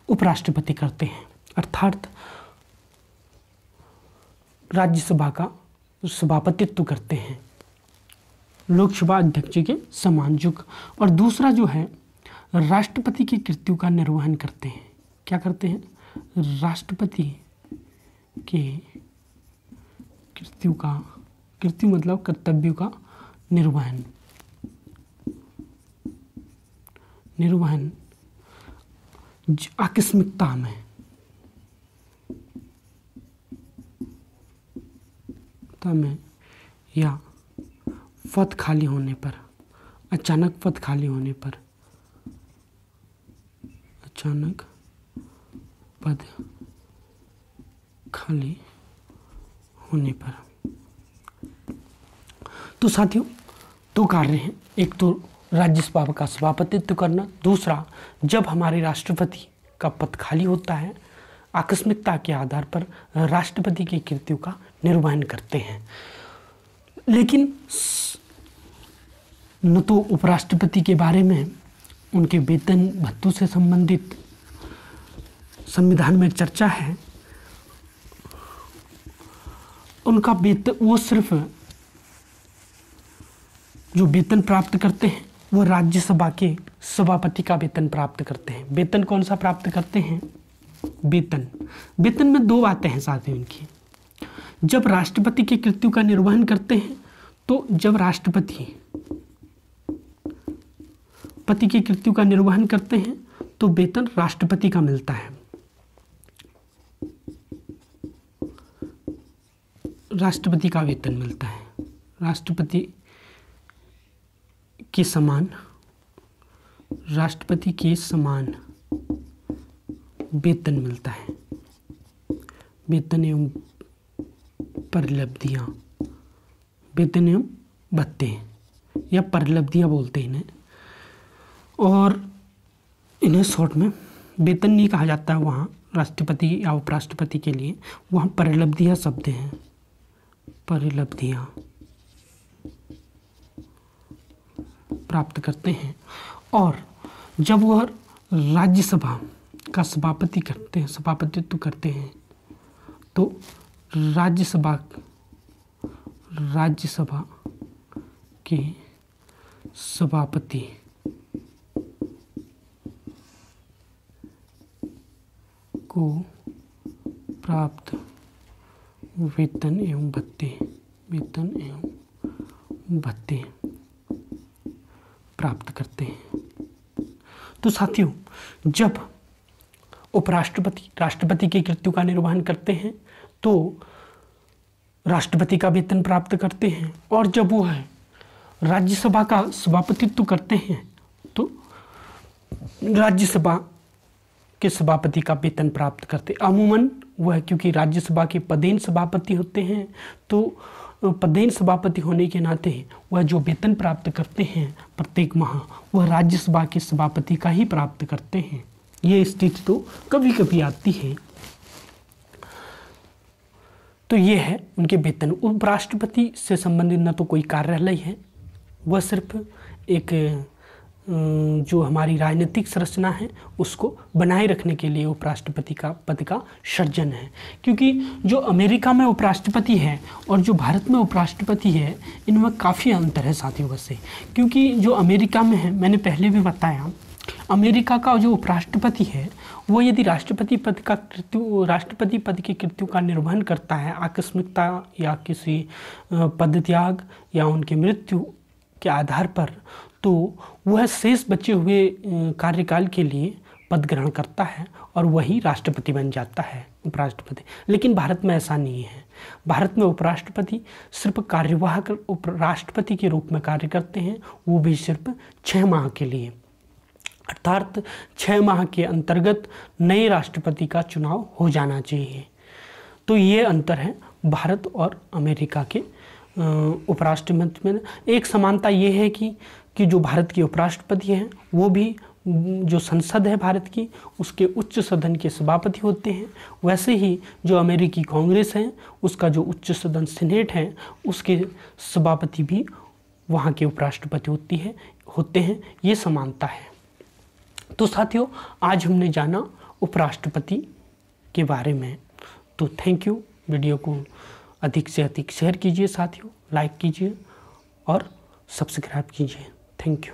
उपराष्ट्रपति करते हैं। अर्थात राज्यसभा का सभापतित्व करते हैं लोकसभा अध्यक्ष के समान। और दूसरा जो है राष्ट्रपति की कृत्यों का निर्वहन करते हैं। क्या करते हैं? राष्ट्रपति के कृत्यों मतलब कर्तव्यों का निर्वहन आकस्मिकता में या पद खाली होने पर, अचानक पद खाली होने पर, तो साथियों दो कार्य हैं। एक तो राज्यसभा का सभापतित्व करना, दूसरा जब हमारे राष्ट्रपति का पद खाली होता है आकस्मिकता के आधार पर राष्ट्रपति की कृत्यों का निर्वहन करते हैं। लेकिन न तो उपराष्ट्रपति के बारे में उनके वेतन भत्तों से संबंधित संविधान में चर्चा है। उनका वेतन, वो सिर्फ जो वेतन प्राप्त करते हैं वो राज्यसभा के सभापति का वेतन प्राप्त करते हैं। वेतन कौन सा प्राप्त करते हैं? वेतन में दो बातें हैं साथियों इनकी। जब राष्ट्रपति के कृत्यों का निर्वहन करते हैं तो जब राष्ट्रपति के कृत्यों का निर्वहन करते हैं तो वेतन राष्ट्रपति का मिलता है। राष्ट्रपति का वेतन मिलता है, राष्ट्रपति के समान वेतन मिलता है। वेतन एवं परिलब्धियां, वेतन एवं भत्ते या परिलब्धियां बोलते हैं इन्हें। और इन्हें शॉर्ट में वेतन नहीं कहा जाता है वहाँ राष्ट्रपति या उपराष्ट्रपति के लिए, वहाँ परिलब्धियां शब्द हैं। परिलब्धियां प्राप्त करते हैं। और जब वह राज्यसभा का सभापतित्व करते हैं तो राज्यसभा के सभापति को प्राप्त वेतन एवं भत्ते प्राप्त करते हैं। तो साथियों, जब उपराष्ट्रपति राष्ट्रपति के कृत्यों का निर्वहन करते हैं तो राष्ट्रपति का वेतन प्राप्त करते हैं, और जब वो है राज्यसभा का सभापतित्व करते हैं तो राज्यसभा के सभापति का वेतन प्राप्त करते। अमूमन वह, क्योंकि राज्यसभा के पदेन सभापति होते हैं, तो पदेन सभापति होने के नाते वह जो वेतन प्राप्त करते हैं प्रत्येक माह, वह राज्यसभा के सभापति का ही प्राप्त करते हैं। ये स्थिति तो कभी कभी आती है। तो ये है उनके वेतन। उपराष्ट्रपति से संबंधित न तो कोई कार्यालय है, वह सिर्फ एक जो हमारी राजनीतिक संरचना है उसको बनाए रखने के लिए उपराष्ट्रपति का पद का सृजन है। क्योंकि जो अमेरिका में उपराष्ट्रपति है और जो भारत में उपराष्ट्रपति है, इनमें काफ़ी अंतर है साथियों। वैसे क्योंकि जो अमेरिका में है, मैंने पहले भी बताया, अमेरिका का जो उपराष्ट्रपति है वो यदि राष्ट्रपति पद के कृत्यों का निर्वहन करता है आकस्मिकता या किसी पदत्याग या उनकी मृत्यु के आधार पर, तो वह शेष बचे हुए कार्यकाल के लिए पद ग्रहण करता है और वही राष्ट्रपति बन जाता है, उपराष्ट्रपति। लेकिन भारत में ऐसा नहीं है। भारत में उपराष्ट्रपति सिर्फ कार्यवाहक उपराष्ट्रपति के रूप में कार्य करते हैं, वो भी सिर्फ 6 माह के लिए, अर्थात 6 माह के अंतर्गत नए राष्ट्रपति का चुनाव हो जाना चाहिए। तो ये अंतर है भारत और अमेरिका के उपराष्ट्रपति में। एक समानता ये है कि जो भारत के उपराष्ट्रपति हैं वो भी जो संसद है भारत की, उसके उच्च सदन के सभापति होते हैं। वैसे ही जो अमेरिकी कांग्रेस है, उसका जो उच्च सदन सीनेट है, उसके सभापति भी वहाँ के उपराष्ट्रपति होते हैं। ये समानता है। तो साथियों, आज हमने जाना उपराष्ट्रपति के बारे में। तो थैंक यू। वीडियो को अधिक से अधिक शेयर कीजिए साथियों, लाइक कीजिए और सब्सक्राइब कीजिए। Thank you.